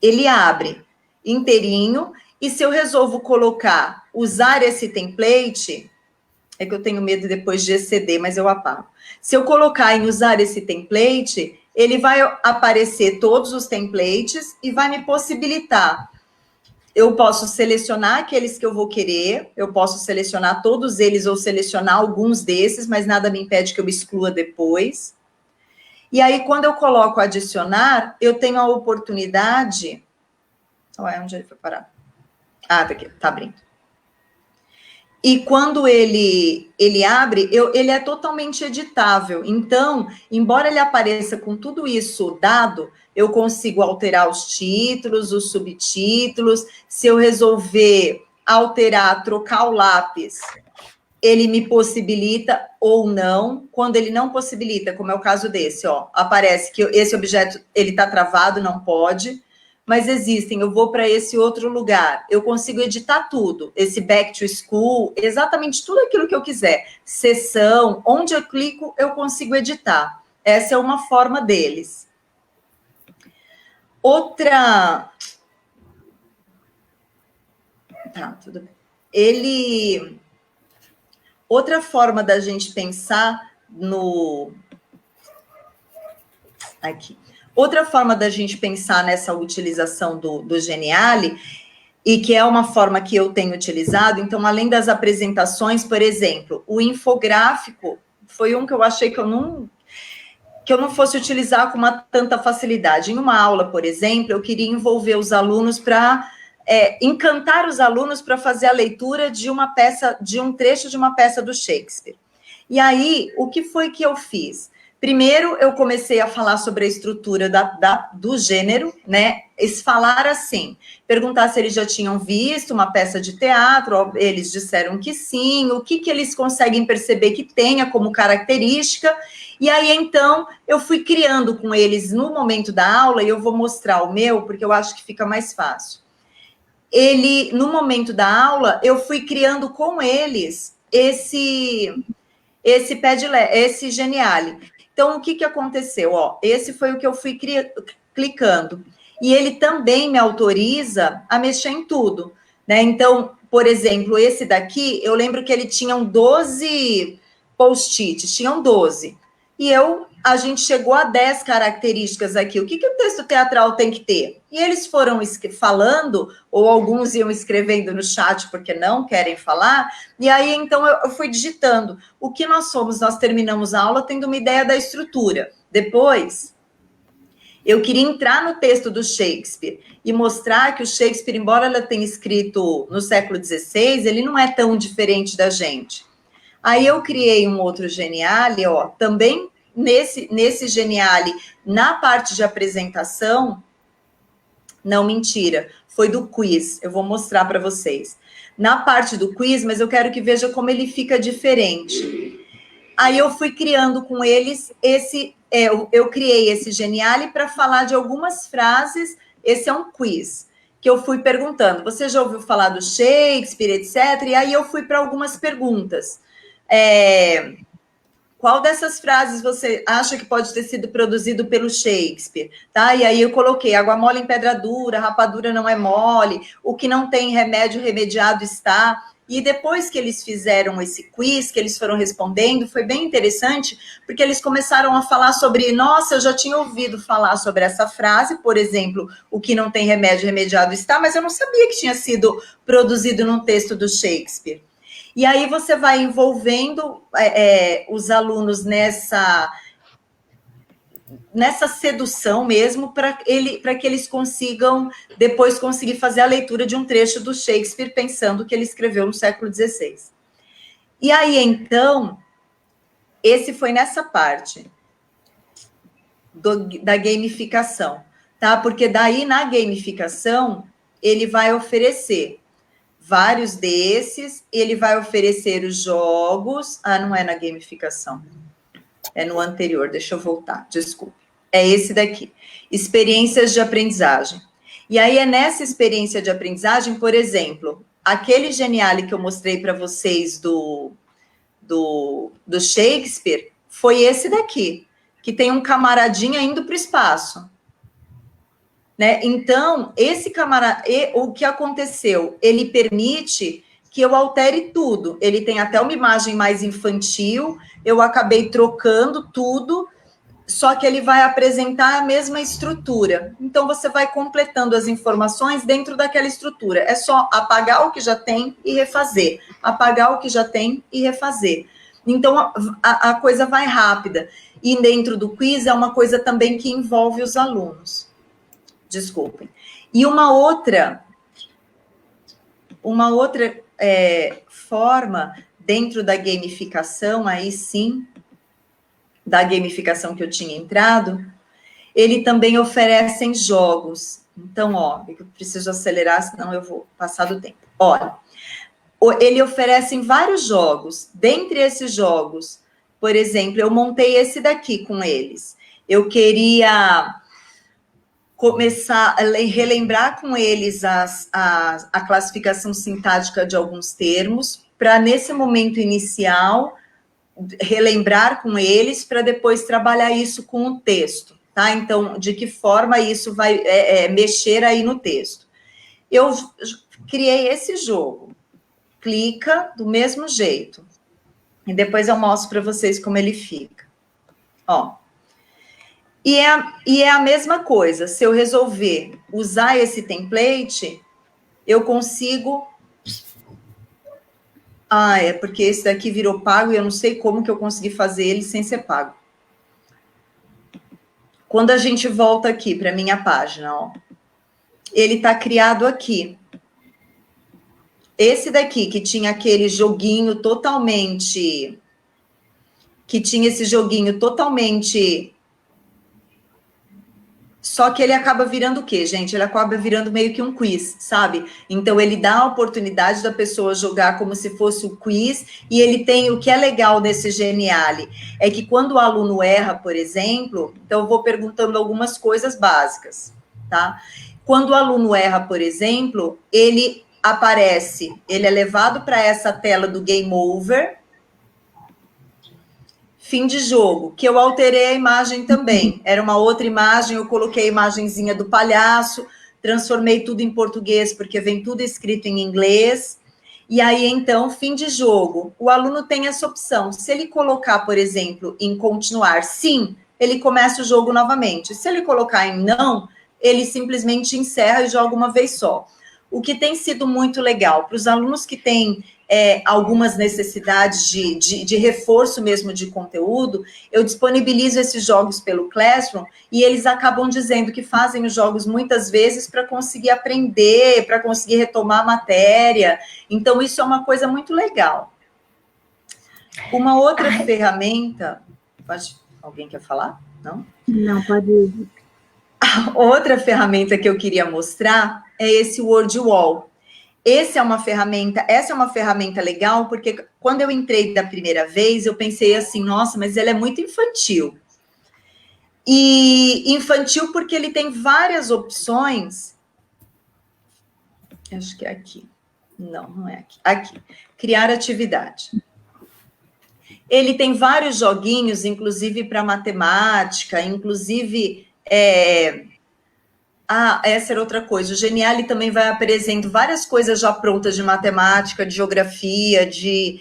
Ele abre inteirinho, e se eu resolvo usar esse template... É que eu tenho medo depois de exceder, mas eu apago. Se eu colocar em usar esse template, ele vai aparecer todos os templates e vai me possibilitar. Eu posso selecionar aqueles que eu vou querer, eu posso selecionar todos eles ou selecionar alguns desses, mas nada me impede que eu exclua depois. E aí, quando eu coloco adicionar, eu tenho a oportunidade... onde ele foi parar? Tá aqui, tá abrindo. E quando ele abre, ele é totalmente editável. Então, embora ele apareça com tudo isso dado, eu consigo alterar os títulos, os subtítulos. Se eu resolver alterar, trocar o lápis, ele me possibilita ou não. Quando ele não possibilita, como é o caso desse, aparece que esse objeto ele está travado, não pode. Mas existem, eu vou para esse outro lugar, eu consigo editar tudo, esse back to school, exatamente tudo aquilo que eu quiser, sessão, onde eu clico, eu consigo editar. Essa é uma forma deles. Outra... Tá, tudo bem. Outra forma da gente pensar Aqui. Outra forma da gente pensar nessa utilização do Geniali, e que é uma forma que eu tenho utilizado, então, além das apresentações, por exemplo, o infográfico foi um que eu achei que eu não fosse utilizar com tanta facilidade. Em uma aula, por exemplo, eu queria envolver os alunos para encantar os alunos para fazer a leitura de um trecho de uma peça do Shakespeare. E aí, o que foi que eu fiz? Primeiro, eu comecei a falar sobre a estrutura do gênero, né? Falar assim, perguntar se eles já tinham visto uma peça de teatro, eles disseram que sim, o que eles conseguem perceber que tenha como característica, e aí, então, eu fui criando com eles no momento da aula, e eu vou mostrar o meu, porque eu acho que fica mais fácil. no momento da aula, eu fui criando com eles esse Padlet, esse Geniali. Então, o que aconteceu? Ó, esse foi o que eu fui clicando. E ele também me autoriza a mexer em tudo, né? Então, por exemplo, esse daqui, eu lembro que ele tinha 12 post-its, tinham 12. E a gente chegou a 10 características aqui. O que o texto teatral tem que ter? E eles foram falando, ou alguns iam escrevendo no chat porque não querem falar, e aí, então, eu fui digitando. O que nós somos? Nós terminamos a aula tendo uma ideia da estrutura. Depois, eu queria entrar no texto do Shakespeare e mostrar que o Shakespeare, embora ela tenha escrito no século XVI, ele não é tão diferente da gente. Aí eu criei um outro Geniali, ó, também nesse Geniali, na parte de apresentação, não, mentira, foi do quiz, eu vou mostrar para vocês. Na parte do quiz, mas eu quero que veja como ele fica diferente. Aí eu fui criando com eles eu criei esse Geniali para falar de algumas frases, esse é um quiz, que eu fui perguntando, você já ouviu falar do Shakespeare, etc., e aí eu fui para algumas perguntas. Qual dessas frases você acha que pode ter sido produzido pelo Shakespeare? Tá? E aí eu coloquei, água mole em pedra dura, rapadura não é mole, o que não tem remédio, remediado está. E depois que eles fizeram esse quiz, que eles foram respondendo, foi bem interessante, porque eles começaram a falar sobre, nossa, eu já tinha ouvido falar sobre essa frase, por exemplo, o que não tem remédio, remediado está, mas eu não sabia que tinha sido produzido num texto do Shakespeare. E aí você vai envolvendo os alunos nessa sedução mesmo, para que eles consigam depois conseguir fazer a leitura de um trecho do Shakespeare, pensando que ele escreveu no século XVI. E aí, então, esse foi nessa parte da gamificação, tá? Porque daí, na gamificação, ele vai oferecer vários desses, ele vai oferecer os jogos. Ah, não é na gamificação. É no anterior, deixa eu voltar, desculpe. É esse daqui. Experiências de aprendizagem. E aí é nessa experiência de aprendizagem, por exemplo, aquele Geniali que eu mostrei para vocês do Shakespeare, foi esse daqui, que tem um camaradinha indo para o espaço. Né? Então, esse camarada, o que aconteceu? Ele permite que eu altere tudo. Ele tem até uma imagem mais infantil, eu acabei trocando tudo, só que ele vai apresentar a mesma estrutura. Então, você vai completando as informações dentro daquela estrutura. É só apagar o que já tem e refazer. Apagar o que já tem e refazer. Então, a coisa vai rápida. E dentro do quiz é uma coisa também que envolve os alunos. Desculpem. E uma outra forma dentro da gamificação, aí sim, da gamificação que eu tinha entrado, ele também oferece jogos. Então, ó, eu preciso acelerar, senão eu vou passar do tempo. Olha, ele oferece vários jogos. Dentre esses jogos, por exemplo, eu montei esse daqui com eles. Eu queria começar a relembrar com eles a classificação sintática de alguns termos, para, nesse momento inicial, relembrar com eles, para depois trabalhar isso com o texto, tá? Então, de que forma isso vai mexer aí no texto. Eu criei esse jogo. Clica do mesmo jeito. E depois eu mostro para vocês como ele fica. Ó. E é a mesma coisa, se eu resolver usar esse template, eu consigo... Ah, é porque esse daqui virou pago e eu não sei como que eu consegui fazer ele sem ser pago. Quando a gente volta aqui para a minha página, ó, ele está criado aqui. Esse daqui, que tinha aquele joguinho totalmente... Que tinha esse joguinho totalmente... Só que ele acaba virando o quê, gente? Ele acaba virando meio que um quiz, sabe? Então, ele dá a oportunidade da pessoa jogar como se fosse o quiz, e ele tem, o que é legal nesse Geniali, é que quando o aluno erra, por exemplo, então eu vou perguntando algumas coisas básicas. tá? Quando o aluno erra, por exemplo, ele é levado para essa tela do Game Over, fim de jogo, que eu alterei a imagem também. Era uma outra imagem, eu coloquei a imagenzinha do palhaço, transformei tudo em português, porque vem tudo escrito em inglês. E aí, então, fim de jogo. O aluno tem essa opção. Se ele colocar, por exemplo, em continuar sim, ele começa o jogo novamente. Se ele colocar em não, ele simplesmente encerra e joga uma vez só. O que tem sido muito legal para os alunos que têm algumas necessidades de reforço mesmo de conteúdo, eu disponibilizo esses jogos pelo Classroom e eles acabam dizendo que fazem os jogos muitas vezes para conseguir aprender, para conseguir retomar a matéria. Então, isso é uma coisa muito legal. Uma outra ferramenta... Alguém quer falar? Não? Não, pode ir. Outra ferramenta que eu queria mostrar é esse Word Wall. Essa é uma ferramenta legal, porque quando eu entrei da primeira vez, eu pensei assim, nossa, mas ela é muito infantil. E infantil porque ele tem várias opções. Acho que é aqui. Não é aqui. Aqui. Criar atividade. Ele tem vários joguinhos, inclusive para matemática, inclusive... essa era outra coisa. O Geniali também vai apresentando várias coisas já prontas de matemática, de geografia, de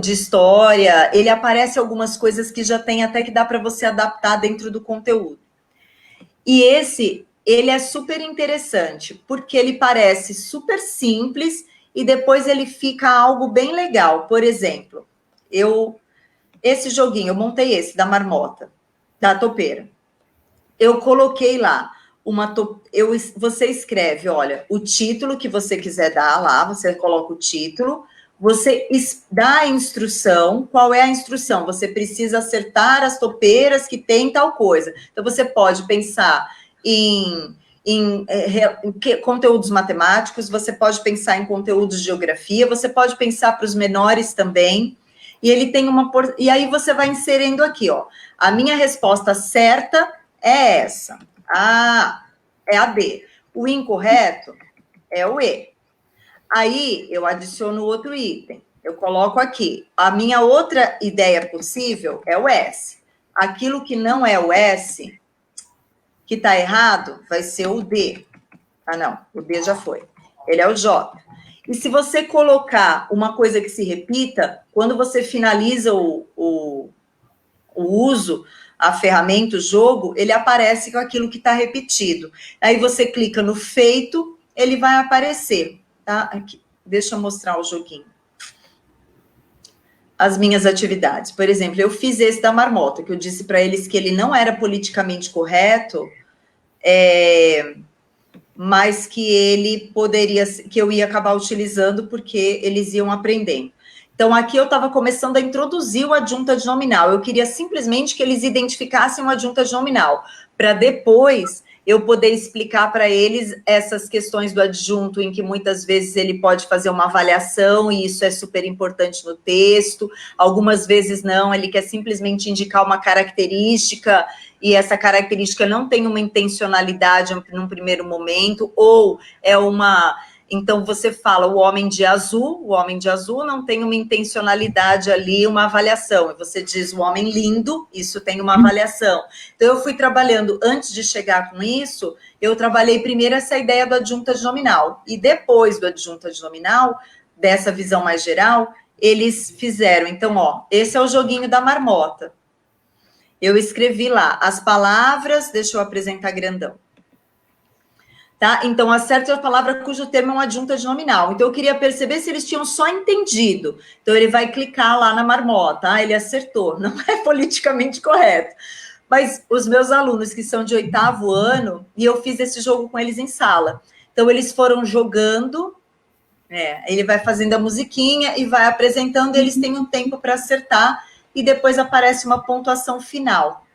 história. Ele aparece algumas coisas que já tem até que dá para você adaptar dentro do conteúdo. E ele é super interessante, porque ele parece super simples e depois ele fica algo bem legal. Por exemplo, esse joguinho, eu montei esse da marmota, da topeira. Eu coloquei lá você escreve, olha, o título que você quiser dar lá, você coloca o título, você dá a instrução. Qual é a instrução? Você precisa acertar as topeiras que tem tal coisa. Então, você pode pensar em conteúdos matemáticos, você pode pensar em conteúdos de geografia, você pode pensar para os menores também. E ele tem e aí você vai inserindo aqui, ó. A minha resposta certa é essa. É a D. O incorreto é o E. Aí, eu adiciono outro item. Eu coloco aqui. A minha outra ideia possível é o S. Aquilo que não é o S, que está errado, vai ser o D. Não. O D já foi. Ele é o J. E se você colocar uma coisa que se repita, quando você finaliza o uso, a ferramenta, o jogo, ele aparece com aquilo que está repetido. Aí você clica no feito, ele vai aparecer, tá? Aqui, deixa eu mostrar o joguinho. As minhas atividades. Por exemplo, eu fiz esse da marmota, que eu disse para eles que ele não era politicamente correto, mas que ele poderia, que eu ia acabar utilizando porque eles iam aprendendo. Então, aqui eu estava começando a introduzir o adjunta de nominal. Eu queria simplesmente que eles identificassem o adjunta de nominal, para depois eu poder explicar para eles essas questões do adjunto, em que muitas vezes ele pode fazer uma avaliação, e isso é super importante no texto. Algumas vezes não, ele quer simplesmente indicar uma característica, e essa característica não tem uma intencionalidade num primeiro momento, ou é uma... Então, você fala o homem de azul não tem uma intencionalidade ali, uma avaliação. E você diz o homem lindo, isso tem uma avaliação. Então, eu fui trabalhando, antes de chegar com isso, eu trabalhei primeiro essa ideia do adjunta de nominal. E depois do adjunta de nominal, dessa visão mais geral, eles fizeram. Então, ó, esse é o joguinho da marmota. Eu escrevi lá as palavras, deixa eu apresentar grandão. Tá? Então, acerte a palavra cujo termo é uma adjunta de nominal. Então, eu queria perceber se eles tinham só entendido. Então, ele vai clicar lá na marmota. Ele acertou. Não é politicamente correto. Mas os meus alunos, que são de 8º ano, e eu fiz esse jogo com eles em sala. Então, eles foram jogando, ele vai fazendo a musiquinha e vai apresentando, e eles têm um tempo para acertar, e depois aparece uma pontuação final.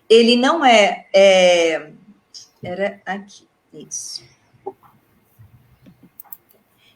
Ele não era aqui, isso.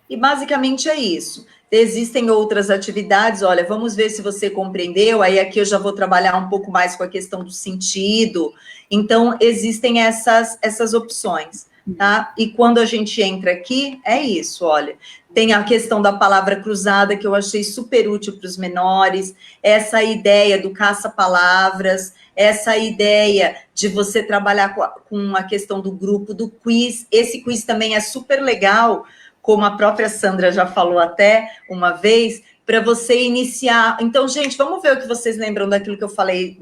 E basicamente é isso. Existem outras atividades, olha, vamos ver se você compreendeu, aí aqui eu já vou trabalhar um pouco mais com a questão do sentido. Então, existem essas opções, tá? E quando a gente entra aqui, é isso, olha. Tem a questão da palavra cruzada, que eu achei super útil para os menores, essa ideia do caça-palavras, essa ideia de você trabalhar com a questão do grupo, do quiz. Esse quiz também é super legal, como a própria Sandra já falou até uma vez, para você iniciar. Então, gente, vamos ver o que vocês lembram daquilo que eu falei,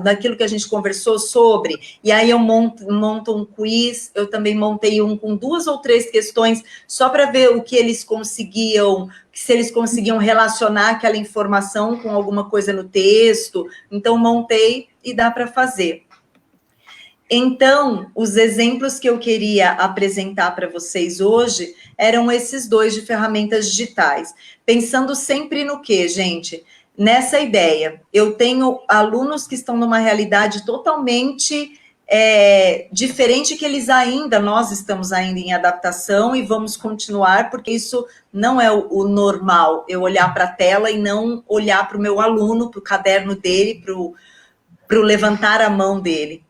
daquilo que a gente conversou sobre. E aí eu monto um quiz, eu também montei um com 2 ou 3 questões, só para ver o que eles conseguiam, se eles conseguiam relacionar aquela informação com alguma coisa no texto. Então, montei e dá para fazer. Então, os exemplos que eu queria apresentar para vocês hoje eram esses 2 de ferramentas digitais. Pensando sempre no quê, gente? Nessa ideia. Eu tenho alunos que estão numa realidade totalmente diferente que nós estamos ainda em adaptação e vamos continuar, porque isso não é o normal, eu olhar para a tela e não olhar para o meu aluno, para o caderno dele, para o levantar a mão dele.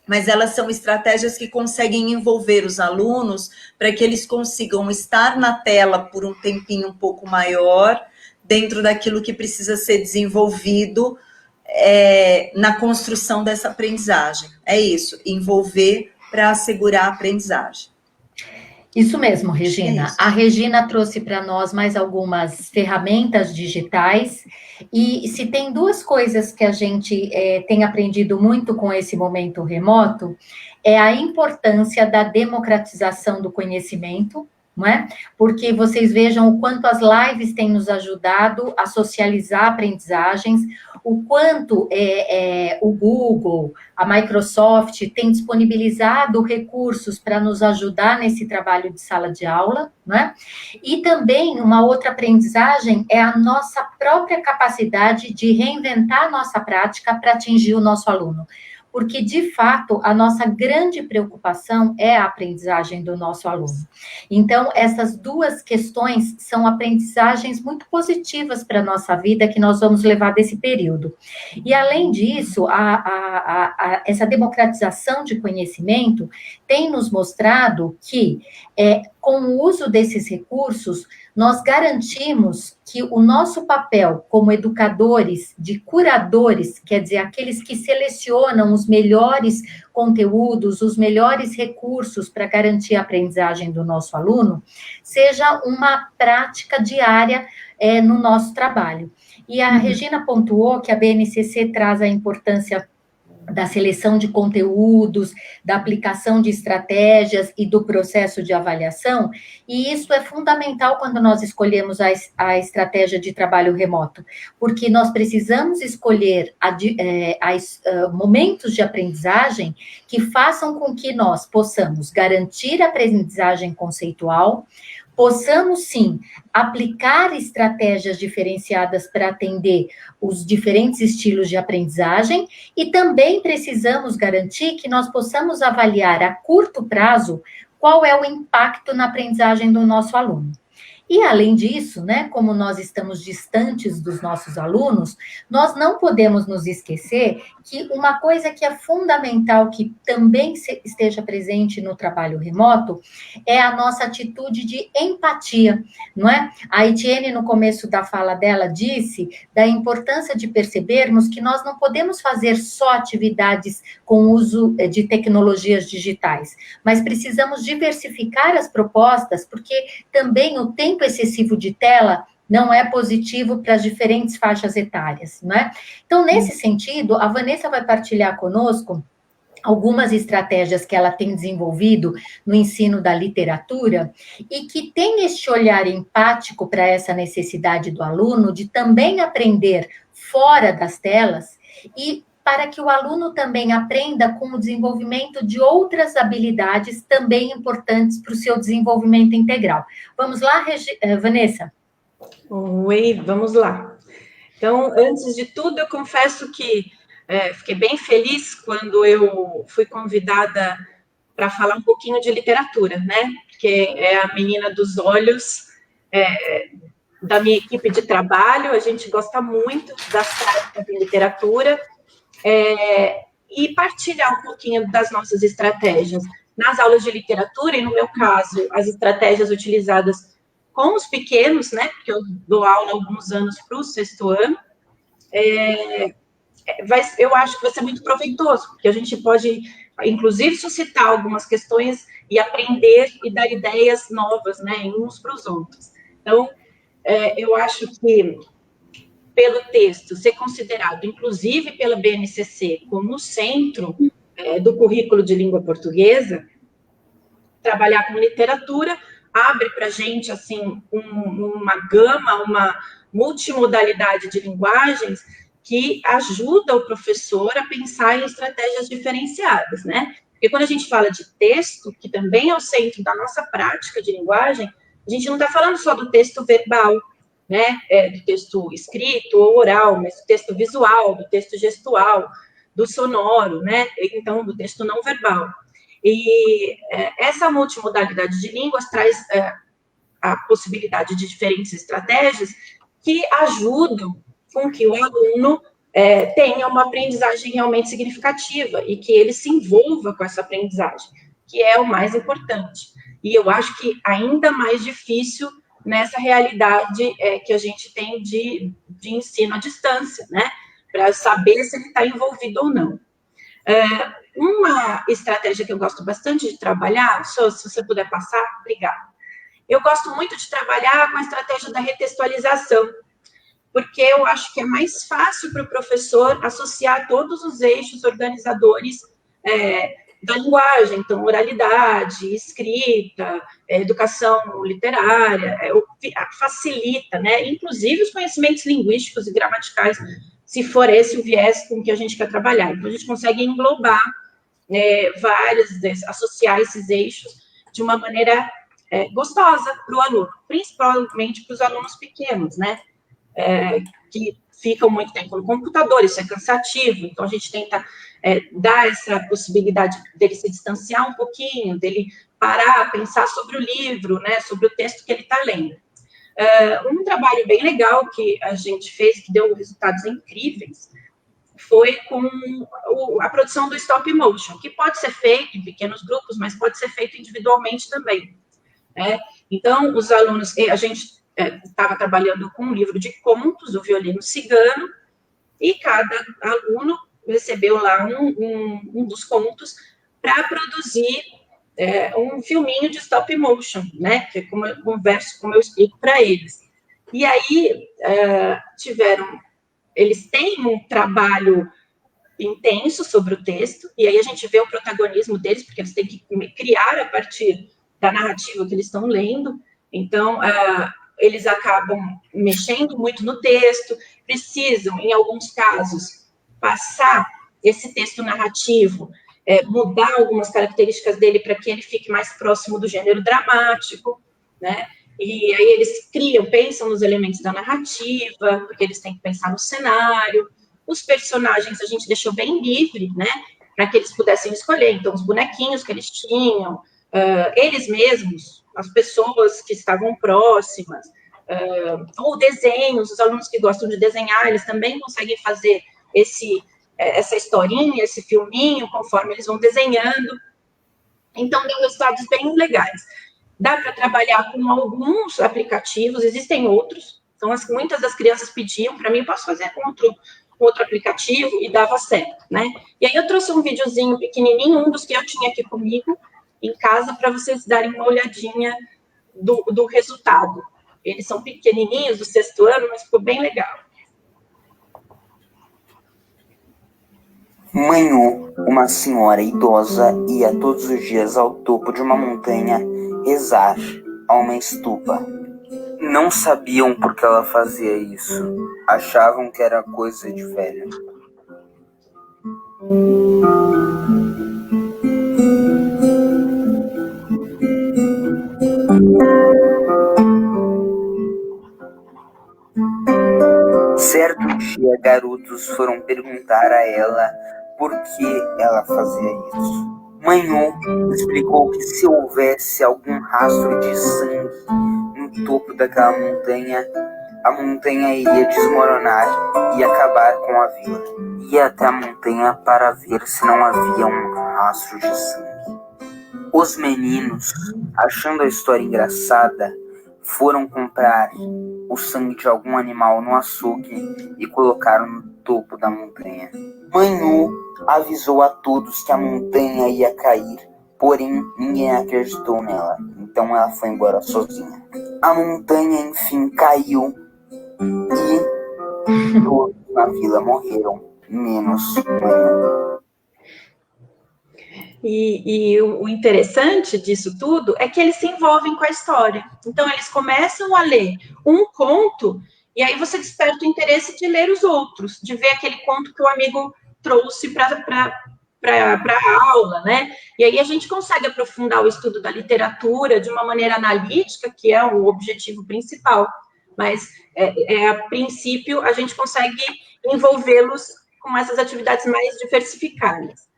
Mas elas são estratégias que conseguem envolver os alunos para que eles consigam estar na tela por um tempinho um pouco maior, dentro daquilo que precisa ser desenvolvido na construção dessa aprendizagem. É isso, envolver para assegurar a aprendizagem. Isso mesmo, Regina. A Regina trouxe para nós mais algumas ferramentas digitais, e se tem 2 coisas que a gente tem aprendido muito com esse momento remoto, é a importância da democratização do conhecimento, não é? Porque vocês vejam o quanto as lives têm nos ajudado a socializar aprendizagens, o quanto o Google, a Microsoft tem disponibilizado recursos para nos ajudar nesse trabalho de sala de aula, né? E também uma outra aprendizagem é a nossa própria capacidade de reinventar a nossa prática para atingir o nosso aluno. Porque, de fato, a nossa grande preocupação é a aprendizagem do nosso aluno. Então, essas 2 questões são aprendizagens muito positivas para a nossa vida, que nós vamos levar desse período. E, além disso, essa democratização de conhecimento tem nos mostrado que, com o uso desses recursos, nós garantimos que o nosso papel como educadores, de curadores, quer dizer, aqueles que selecionam os melhores conteúdos, os melhores recursos para garantir a aprendizagem do nosso aluno, seja uma prática diária no nosso trabalho. E a Regina pontuou que a BNCC traz a importância da seleção de conteúdos, da aplicação de estratégias e do processo de avaliação, e isso é fundamental quando nós escolhemos a estratégia de trabalho remoto, porque nós precisamos escolher momentos de aprendizagem que façam com que nós possamos garantir a aprendizagem conceitual, possamos, sim, aplicar estratégias diferenciadas para atender os diferentes estilos de aprendizagem, e também precisamos garantir que nós possamos avaliar a curto prazo qual é o impacto na aprendizagem do nosso aluno. E, além disso, né, como nós estamos distantes dos nossos alunos, nós não podemos nos esquecer que uma coisa que é fundamental, que também esteja presente no trabalho remoto, é a nossa atitude de empatia, não é? A Etienne, no começo da fala dela, disse da importância de percebermos que nós não podemos fazer só atividades com uso de tecnologias digitais, mas precisamos diversificar as propostas, porque também o tempo excessivo de tela não é positivo para as diferentes faixas etárias, não é? Então, nesse sentido, a Vanessa vai partilhar conosco algumas estratégias que ela tem desenvolvido no ensino da literatura e que tem este olhar empático para essa necessidade do aluno de também aprender fora das telas e para que o aluno também aprenda com o desenvolvimento de outras habilidades também importantes para o seu desenvolvimento integral. Vamos lá, Vanessa? Oi, vamos lá. Então, antes de tudo, eu confesso que fiquei bem feliz quando eu fui convidada para falar um pouquinho de literatura, né? Porque é a menina dos olhos da minha equipe de trabalho, a gente gosta muito das práticas em literatura, e partilhar um pouquinho das nossas estratégias. Nas aulas de literatura, e no meu caso, as estratégias utilizadas com os pequenos, né, porque eu dou aula há alguns anos para o 6º ano, eu acho que vai ser muito proveitoso, porque a gente pode, inclusive, suscitar algumas questões e aprender e dar ideias novas, né, uns para os outros. Então, eu acho que, pelo texto ser considerado, inclusive pela BNCC, como centro do currículo de língua portuguesa, trabalhar com literatura abre para a gente, assim, uma gama, uma multimodalidade de linguagens que ajuda o professor a pensar em estratégias diferenciadas, né? Porque quando a gente fala de texto, que também é o centro da nossa prática de linguagem, a gente não está falando só do texto verbal, né, do texto escrito ou oral, mas do texto visual, do texto gestual, do sonoro, né, então do texto não verbal. E essa multimodalidade de línguas traz a possibilidade de diferentes estratégias que ajudam com que o aluno tenha uma aprendizagem realmente significativa e que ele se envolva com essa aprendizagem, que é o mais importante. E eu acho que ainda mais difícil nessa realidade que a gente tem de ensino à distância, né? Para saber se ele está envolvido ou não. Uma estratégia que eu gosto bastante de trabalhar, se você puder passar, obrigada. Eu gosto muito de trabalhar com a estratégia da retextualização, porque eu acho que é mais fácil para o professor associar todos os eixos organizadores da linguagem, então, oralidade, escrita, educação literária, facilita, né? Inclusive os conhecimentos linguísticos e gramaticais, se for esse o viés com que a gente quer trabalhar. Então, a gente consegue englobar associar esses eixos de uma maneira gostosa para o aluno, principalmente para os alunos pequenos, né? Que ficam muito tempo no computador, isso é cansativo, então a gente tenta dar essa possibilidade dele se distanciar um pouquinho, dele parar, pensar sobre o livro, né, sobre o texto que ele está lendo. Um trabalho bem legal que a gente fez, que deu resultados incríveis, foi com a produção do stop motion, que pode ser feito em pequenos grupos, mas pode ser feito individualmente também, né? Então, os alunos, a gente estava trabalhando com um livro de contos, o Violino Cigano, e cada aluno recebeu lá um dos contos para produzir um filminho de stop motion, né? Que é como eu converso, como eu explico para eles. E aí, eles têm um trabalho intenso sobre o texto, e aí a gente vê o protagonismo deles, porque eles têm que criar a partir da narrativa que eles estão lendo, então, eles acabam mexendo muito no texto, precisam, em alguns casos, passar esse texto narrativo, mudar algumas características dele para que ele fique mais próximo do gênero dramático, né? E aí eles pensam nos elementos da narrativa, porque eles têm que pensar no cenário. Os personagens a gente deixou bem livre, né? Para que eles pudessem escolher. Então, os bonequinhos que eles tinham, eles mesmos, as pessoas que estavam próximas, ou desenhos, os alunos que gostam de desenhar, eles também conseguem fazer essa historinha, esse filminho, conforme eles vão desenhando. Então, deu resultados bem legais. Dá para trabalhar com alguns aplicativos, existem outros, então muitas das crianças pediam, para mim, eu posso fazer com outro aplicativo, e dava certo, né? E aí eu trouxe um videozinho pequenininho, um dos que eu tinha aqui comigo, em casa, para vocês darem uma olhadinha do resultado. Eles são pequenininhos, do 6º ano, mas ficou bem legal. Manhô, uma senhora idosa, ia todos os dias ao topo de uma montanha rezar a uma estupa. Não sabiam por que ela fazia isso. Achavam que era coisa de velho. Certo dia, garotos foram perguntar a ela por que ela fazia isso. Manhô explicou que se houvesse algum rastro de sangue no topo daquela montanha, a montanha iria desmoronar e acabar com a vila. Ia até a montanha para ver se não havia um rastro de sangue. Os meninos, achando a história engraçada, foram comprar o sangue de algum animal no açougue e colocaram no topo da montanha. Manhu avisou a todos que a montanha ia cair, porém ninguém acreditou nela, então ela foi embora sozinha. A montanha enfim caiu e todos na vila morreram, menos Manhu. E o interessante disso tudo é que eles se envolvem com a história. Então, eles começam a ler um conto, e aí você desperta o interesse de ler os outros, de ver aquele conto que o amigo trouxe para a aula, né? E aí a gente consegue aprofundar o estudo da literatura de uma maneira analítica, que é o objetivo principal. Mas, a princípio, a gente consegue envolvê-los com essas atividades mais diversificadas.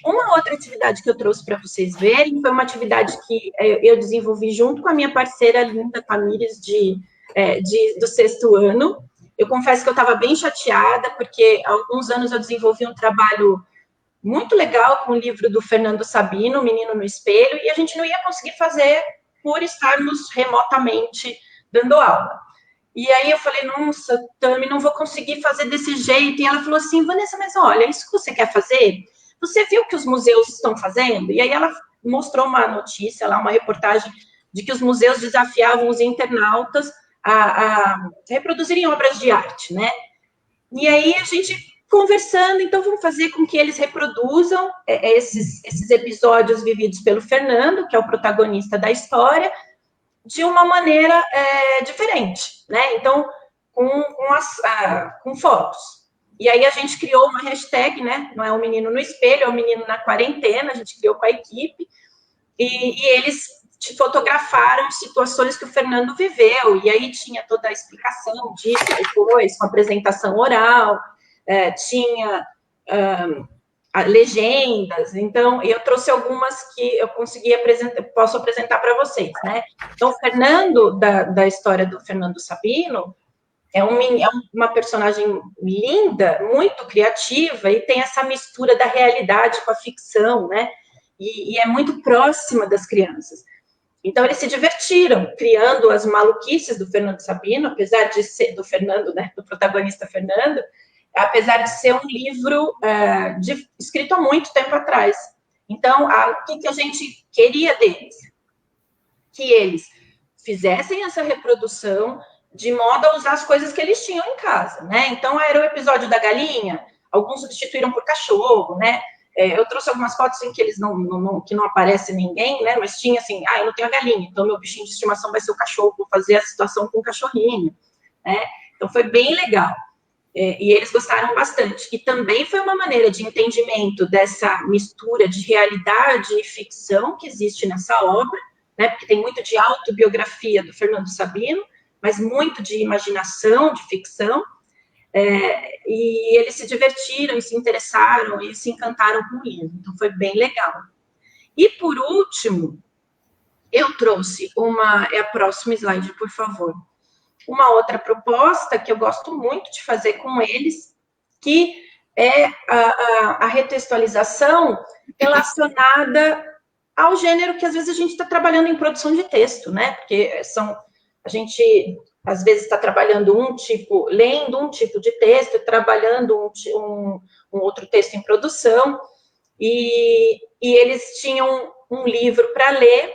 Uma outra atividade que eu trouxe para vocês verem foi uma atividade que eu desenvolvi junto com a minha parceira Linda Tamires, do 6º ano. Eu confesso que eu estava bem chateada, porque há alguns anos eu desenvolvi um trabalho muito legal com o livro do Fernando Sabino, O Menino no Espelho, e a gente não ia conseguir fazer por estarmos remotamente dando aula. E aí eu falei, nossa, Tami, não vou conseguir fazer desse jeito. E ela falou assim, Vanessa, mas olha, isso que você quer fazer... Você viu o que os museus estão fazendo? E aí ela mostrou uma notícia lá, uma reportagem, de que os museus desafiavam os internautas a reproduzirem obras de arte, né? E aí a gente conversando, então vamos fazer com que eles reproduzam esses episódios vividos pelo Fernando, que é o protagonista da história, de uma maneira diferente, né? Então, com fotos. E aí a gente criou uma hashtag, né? Não é o menino no espelho, é o menino na quarentena, a gente criou com a equipe, e eles fotografaram situações que o Fernando viveu, e aí tinha toda a explicação disso depois, com apresentação oral, tinha legendas, então eu trouxe algumas que eu consegui posso apresentar para vocês, né? Então, o Fernando, da história do Fernando Sabino, é uma personagem linda, muito criativa, e tem essa mistura da realidade com a ficção, né? E é muito próxima das crianças. Então, eles se divertiram, criando as maluquices do Fernando Sabino, apesar de ser, do Fernando, né? Do protagonista Fernando, apesar de ser um livro escrito há muito tempo atrás. Então, o que a gente queria deles? Que eles fizessem essa reprodução de modo a usar as coisas que eles tinham em casa, né? Então, era o episódio da galinha, alguns substituíram por cachorro, né? Eu trouxe algumas fotos em que eles que não aparece ninguém, né? Mas tinha assim, eu não tenho a galinha, então meu bichinho de estimação vai ser o cachorro, vou fazer a situação com o cachorrinho, né? Então, foi bem legal. E eles gostaram bastante. E também foi uma maneira de entendimento dessa mistura de realidade e ficção que existe nessa obra, né? Porque tem muito de autobiografia do Fernando Sabino, mas muito de imaginação, de ficção, e eles se divertiram e se interessaram e se encantaram com o livro, então foi bem legal. E, por último, eu trouxe a próxima slide, por favor, uma outra proposta que eu gosto muito de fazer com eles, que é a retextualização relacionada ao gênero que, às vezes, a gente está trabalhando em produção de texto, né, porque a gente, às vezes, está trabalhando lendo um tipo de texto, trabalhando um outro texto em produção, e eles tinham um livro para ler,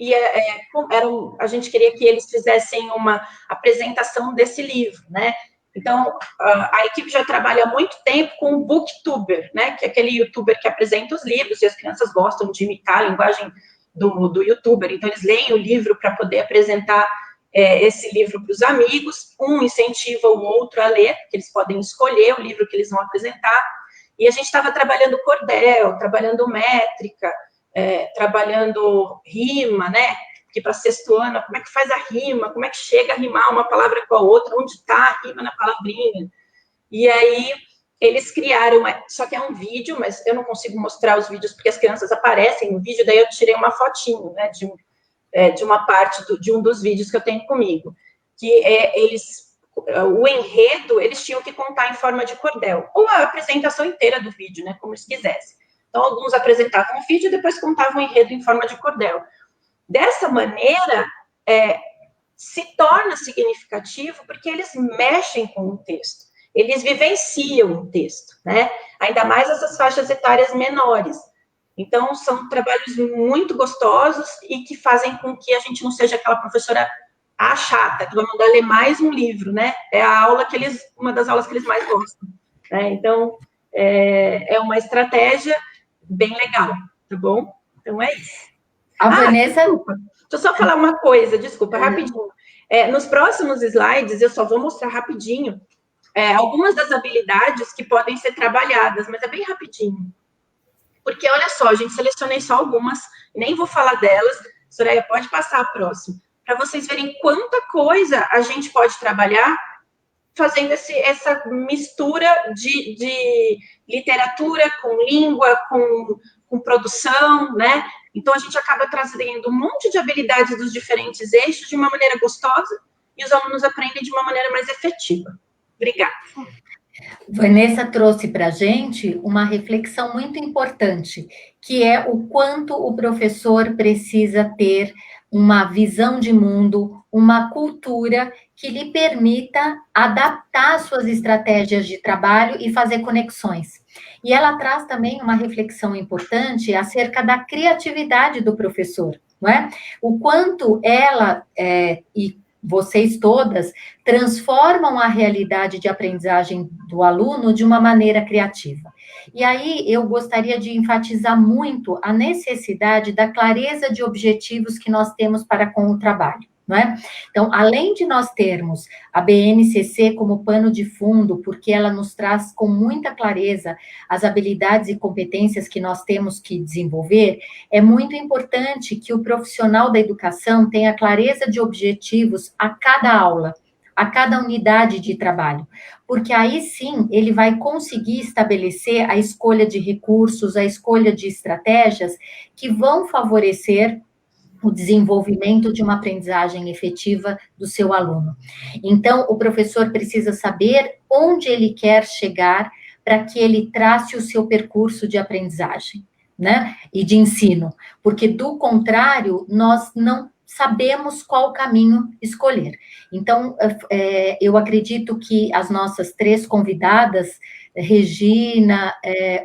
e a gente queria que eles fizessem uma apresentação desse livro, né? Então, a equipe já trabalha há muito tempo com o booktuber, né? Que é aquele youtuber que apresenta os livros, e as crianças gostam de imitar a linguagem do youtuber, então eles leem o livro para poder apresentar esse livro para os amigos, um incentiva o outro a ler, porque eles podem escolher o livro que eles vão apresentar, e a gente estava trabalhando cordel, trabalhando métrica, trabalhando rima, né, porque para 6º ano, como é que faz a rima, como é que chega a rimar uma palavra com a outra, onde está a rima na palavrinha, e aí eles criaram, só que é um vídeo, mas eu não consigo mostrar os vídeos, porque as crianças aparecem no vídeo, daí eu tirei uma fotinho, né, de uma parte de um dos vídeos que eu tenho comigo, que o enredo, eles tinham que contar em forma de cordel, ou a apresentação inteira do vídeo, né, como eles quisessem. Então, alguns apresentavam o vídeo e depois contavam o enredo em forma de cordel. Dessa maneira, se torna significativo porque eles mexem com o texto, eles vivenciam o texto, né? Ainda mais essas faixas etárias menores. Então, são trabalhos muito gostosos e que fazem com que a gente não seja aquela professora chata, que vai mandar ler mais um livro, né? É a aula uma das aulas que eles mais gostam, né? Então, é uma estratégia bem legal, tá bom? Então, é isso. A Vanessa... Desculpa. Deixa eu só falar uma coisa, desculpa, rapidinho. Nos próximos slides, eu só vou mostrar rapidinho algumas das habilidades que podem ser trabalhadas, mas é bem rapidinho. Porque, olha só, gente, selecionei só algumas, nem vou falar delas. Soraya, pode passar a próxima. Para vocês verem quanta coisa a gente pode trabalhar fazendo essa mistura de literatura com língua, com produção, né? Então, a gente acaba trazendo um monte de habilidades dos diferentes eixos de uma maneira gostosa e os alunos aprendem de uma maneira mais efetiva. Obrigada. Vanessa trouxe para a gente uma reflexão muito importante, que é o quanto o professor precisa ter uma visão de mundo, uma cultura que lhe permita adaptar suas estratégias de trabalho e fazer conexões. E ela traz também uma reflexão importante acerca da criatividade do professor, não é? O quanto ela e vocês todas transformam a realidade de aprendizagem do aluno de uma maneira criativa. E aí eu gostaria de enfatizar muito a necessidade da clareza de objetivos que nós temos para com o trabalho, não é? Então, além de nós termos a BNCC como pano de fundo, porque ela nos traz com muita clareza as habilidades e competências que nós temos que desenvolver, é muito importante que o profissional da educação tenha clareza de objetivos a cada aula, a cada unidade de trabalho, porque aí sim ele vai conseguir estabelecer a escolha de recursos, a escolha de estratégias que vão favorecer o desenvolvimento de uma aprendizagem efetiva do seu aluno. Então, o professor precisa saber onde ele quer chegar para que ele trace o seu percurso de aprendizagem, né? E de ensino, porque do contrário, nós não sabemos qual caminho escolher. Então, eu acredito que as nossas 3 convidadas, Regina,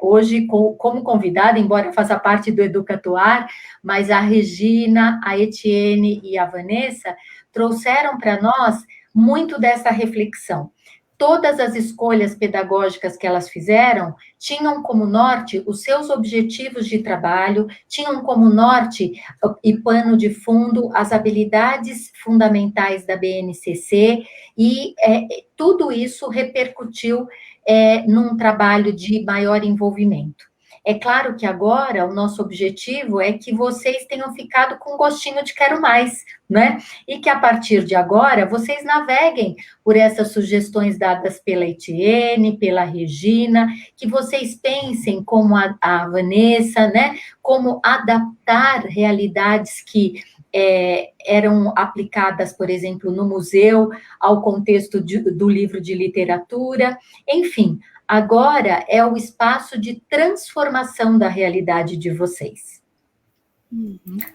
hoje como convidada, embora faça parte do Educatuar, mas a Regina, a Etienne e a Vanessa trouxeram para nós muito dessa reflexão. Todas as escolhas pedagógicas que elas fizeram tinham como norte os seus objetivos de trabalho, tinham como norte e pano de fundo as habilidades fundamentais da BNCC, e tudo isso repercutiu num trabalho de maior envolvimento. É claro que agora o nosso objetivo é que vocês tenham ficado com gostinho de quero mais, né? E que a partir de agora vocês naveguem por essas sugestões dadas pela Etienne, pela Regina, que vocês pensem como a Vanessa, né? Como adaptar realidades que eram aplicadas, por exemplo, no museu, ao contexto do livro de literatura, enfim. Agora é o espaço de transformação da realidade de vocês.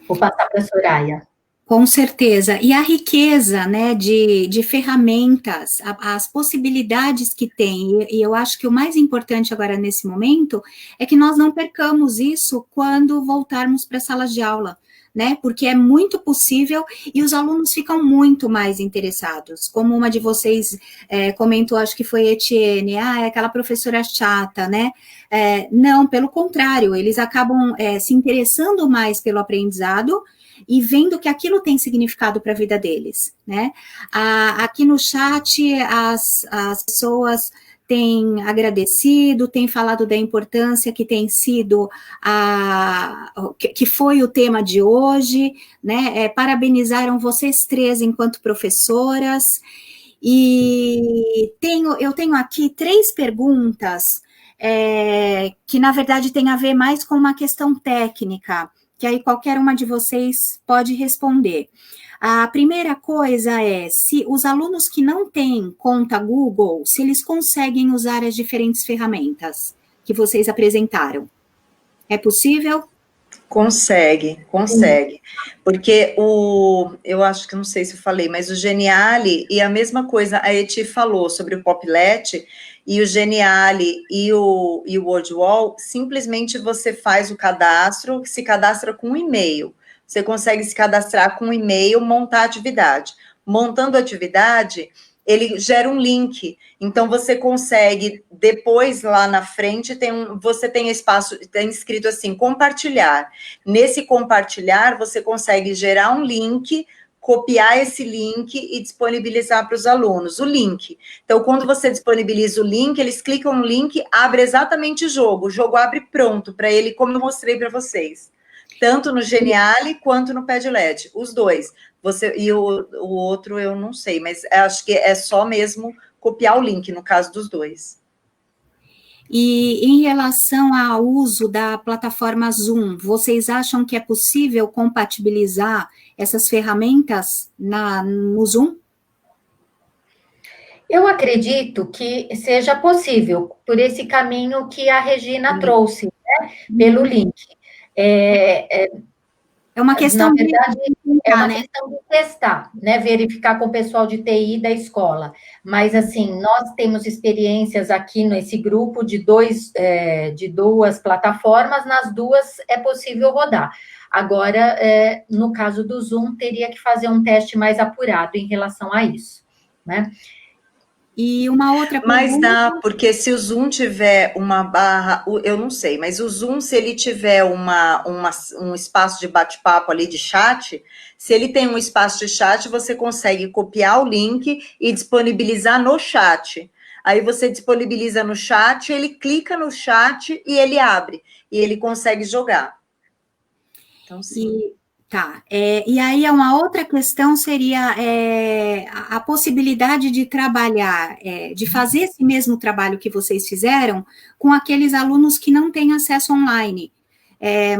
Vou passar para a Soraya. Com certeza. E a riqueza, né, de ferramentas, as possibilidades que tem. E eu acho que o mais importante agora nesse momento é que nós não percamos isso quando voltarmos para a sala de aula, né? Porque é muito possível e os alunos ficam muito mais interessados. Como uma de vocês comentou, acho que foi Etienne, é aquela professora chata, né? Não, pelo contrário, eles acabam se interessando mais pelo aprendizado e vendo que aquilo tem significado para a vida deles, né? Aqui no chat, as pessoas têm agradecido, têm falado da importância que tem sido, que foi o tema de hoje, né? Parabenizaram vocês 3 enquanto professoras, e eu tenho aqui 3 perguntas, que na verdade tem a ver mais com uma questão técnica, que aí qualquer uma de vocês pode responder. A primeira coisa é, se os alunos que não têm conta Google, se eles conseguem usar as diferentes ferramentas que vocês apresentaram. É possível? Consegue. Porque eu acho que não sei se eu falei, mas o Geniali e a mesma coisa, a Eti falou sobre o Poplet, e o Geniali e o WordWall, simplesmente você faz o cadastro, se cadastra com um e-mail. Você consegue se cadastrar com um e-mail, montar a atividade. Montando a atividade, ele gera um link. Então, você consegue, depois, lá na frente, você tem espaço, tem escrito assim, compartilhar. Nesse compartilhar, você consegue gerar um link, copiar esse link e disponibilizar para os alunos, o link. Então, quando você disponibiliza o link, eles clicam no link, abre exatamente o jogo abre pronto para ele, como eu mostrei para vocês. Tanto no Geniali quanto no Padlet, os dois. E o outro eu não sei, mas acho que é só mesmo copiar o link, no caso dos dois. E em relação ao uso da plataforma Zoom, vocês acham que é possível compatibilizar essas ferramentas no Zoom? Eu acredito que seja possível, por esse caminho que a Regina trouxe, né, pelo link. É uma questão na verdade, é uma né? questão de testar, né? Verificar com o pessoal de TI da escola. Mas, assim, nós temos experiências aqui nesse grupo de duas plataformas, nas duas é possível rodar. Agora, no caso do Zoom, teria que fazer um teste mais apurado em relação a isso, né? E uma outra pergunta... Mas dá, porque se o Zoom tiver uma barra, eu não sei, mas o Zoom, se ele tiver um espaço de bate-papo ali de chat, se ele tem um espaço de chat, você consegue copiar o link e disponibilizar no chat. Aí você disponibiliza no chat, ele clica no chat e ele abre. E ele consegue jogar. Então, sim. Tá, e aí uma outra questão seria a possibilidade de trabalhar, de fazer esse mesmo trabalho que vocês fizeram com aqueles alunos que não têm acesso online.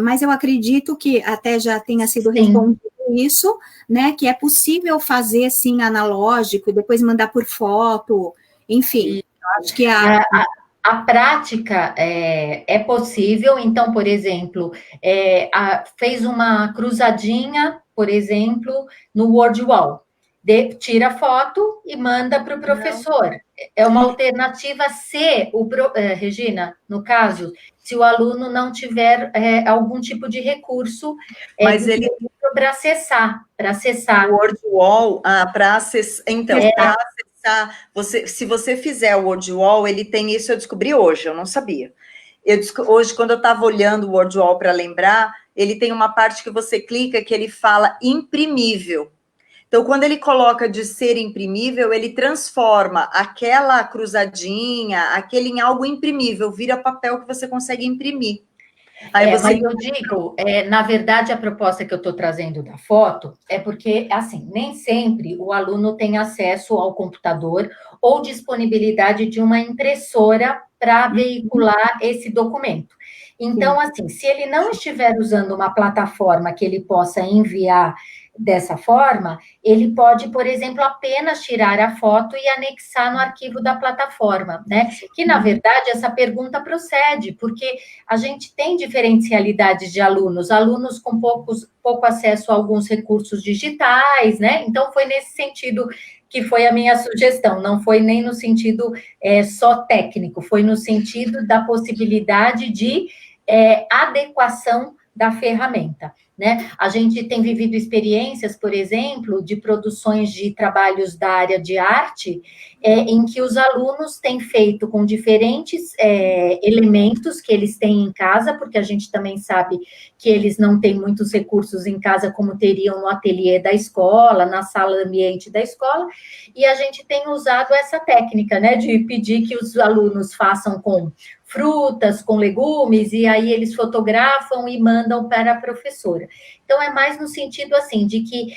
Mas eu acredito que até já tenha sido respondido isso, né, que é possível fazer, sim, analógico, e depois mandar por foto, enfim, acho que a prática é possível, então, por exemplo, fez uma cruzadinha, por exemplo, no WordWall, tira a foto e manda para o professor. É uma alternativa se, Regina, no caso, se o aluno não tiver algum tipo de recurso para acessar. O WordWall, para acessar, então, para acessar, se você fizer o WordWall, ele tem isso, eu descobri hoje, eu não sabia. Hoje, quando eu estava olhando o WordWall para lembrar, ele tem uma parte que você clica que ele fala imprimível. Então, quando ele coloca de ser imprimível, ele transforma aquela cruzadinha, aquele em algo imprimível, vira papel que você consegue imprimir. Aí Mas eu digo, na verdade, a proposta que eu estou trazendo da foto é porque, assim, nem sempre o aluno tem acesso ao computador ou disponibilidade de uma impressora para veicular esse documento. Então, assim, se ele não estiver usando uma plataforma que ele possa enviar dessa forma, ele pode, por exemplo, apenas tirar a foto e anexar no arquivo da plataforma, né? Que, na verdade, essa pergunta procede, porque a gente tem diferentes realidades de alunos com pouco acesso a alguns recursos digitais, né? Então, foi nesse sentido que foi a minha sugestão, não foi nem no sentido só técnico, foi no sentido da possibilidade de adequação da ferramenta, né? A gente tem vivido experiências, por exemplo, de produções de trabalhos da área de arte, em que os alunos têm feito com diferentes elementos que eles têm em casa, porque a gente também sabe que eles não têm muitos recursos em casa como teriam no ateliê da escola, na sala ambiente da escola, e a gente tem usado essa técnica, né, de pedir que os alunos façam com frutas com legumes, e aí eles fotografam e mandam para a professora. Então, é mais no sentido, assim, de que,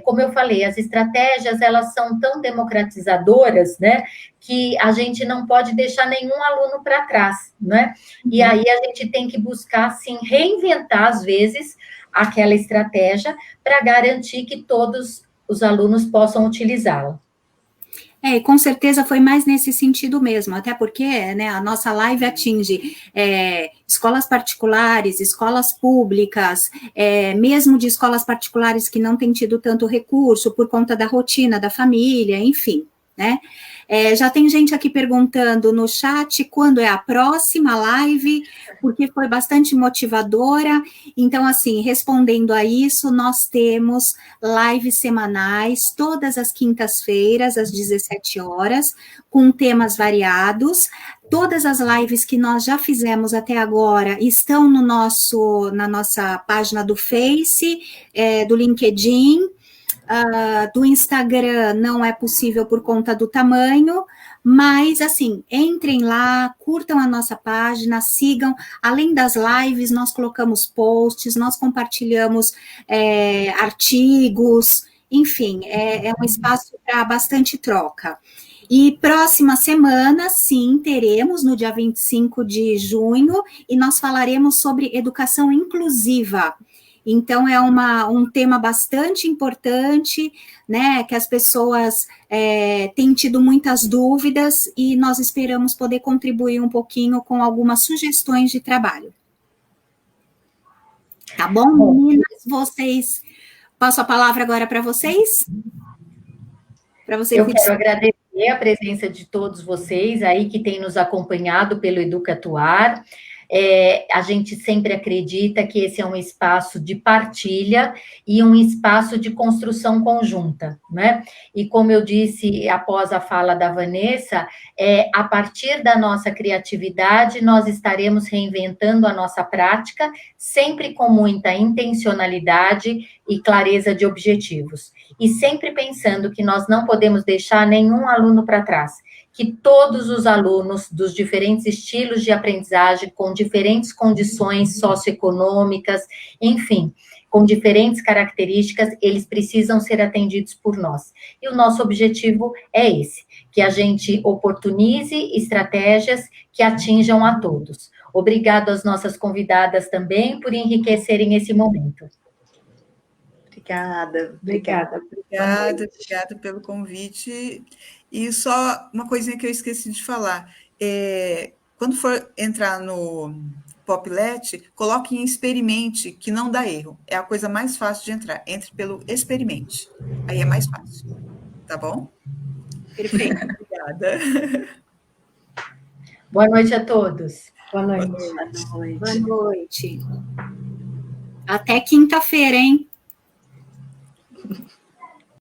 como eu falei, as estratégias, elas são tão democratizadoras, né, que a gente não pode deixar nenhum aluno para trás, né? E aí a gente tem que buscar, assim, reinventar, às vezes, aquela estratégia para garantir que todos os alunos possam utilizá-la. E com certeza foi mais nesse sentido mesmo, até porque, né, a nossa live atinge escolas particulares, escolas públicas, mesmo de escolas particulares que não têm tido tanto recurso por conta da rotina da família, enfim, né? Já tem gente aqui perguntando no chat quando é a próxima live, porque foi bastante motivadora. Então, assim, respondendo a isso, nós temos lives semanais, todas as quintas-feiras, às 17 horas, com temas variados. Todas as lives que nós já fizemos até agora estão na nossa página do Face, do LinkedIn. Do Instagram não é possível por conta do tamanho, mas, assim, entrem lá, curtam a nossa página, sigam. Além das lives, nós colocamos posts, nós compartilhamos artigos, enfim, é um espaço para bastante troca. E próxima semana, sim, teremos, no dia 25 de junho, e nós falaremos sobre educação inclusiva. Então, é um tema bastante importante, né, que as pessoas têm tido muitas dúvidas e nós esperamos poder contribuir um pouquinho com algumas sugestões de trabalho. Tá bom, meninas? Passo a palavra agora para vocês. Eu quero agradecer a presença de todos vocês aí que têm nos acompanhado pelo Educatuar. A gente sempre acredita que esse é um espaço de partilha e um espaço de construção conjunta, né? E como eu disse após a fala da Vanessa, a partir da nossa criatividade, nós estaremos reinventando a nossa prática, sempre com muita intencionalidade e clareza de objetivos. E sempre pensando que nós não podemos deixar nenhum aluno para trás, que todos os alunos dos diferentes estilos de aprendizagem, com diferentes condições socioeconômicas, enfim, com diferentes características, eles precisam ser atendidos por nós. E o nosso objetivo é esse, que a gente oportunize estratégias que atinjam a todos. Obrigado às nossas convidadas também por enriquecerem esse momento. Obrigada pelo convite. E só uma coisinha que eu esqueci de falar. Quando for entrar no Poplet, coloque em experimente, que não dá erro. É a coisa mais fácil de entrar. Entre pelo experimente. Aí é mais fácil. Tá bom? Perfeito. Obrigada. Boa noite a todos. Boa noite. Boa noite. Até quinta-feira, hein?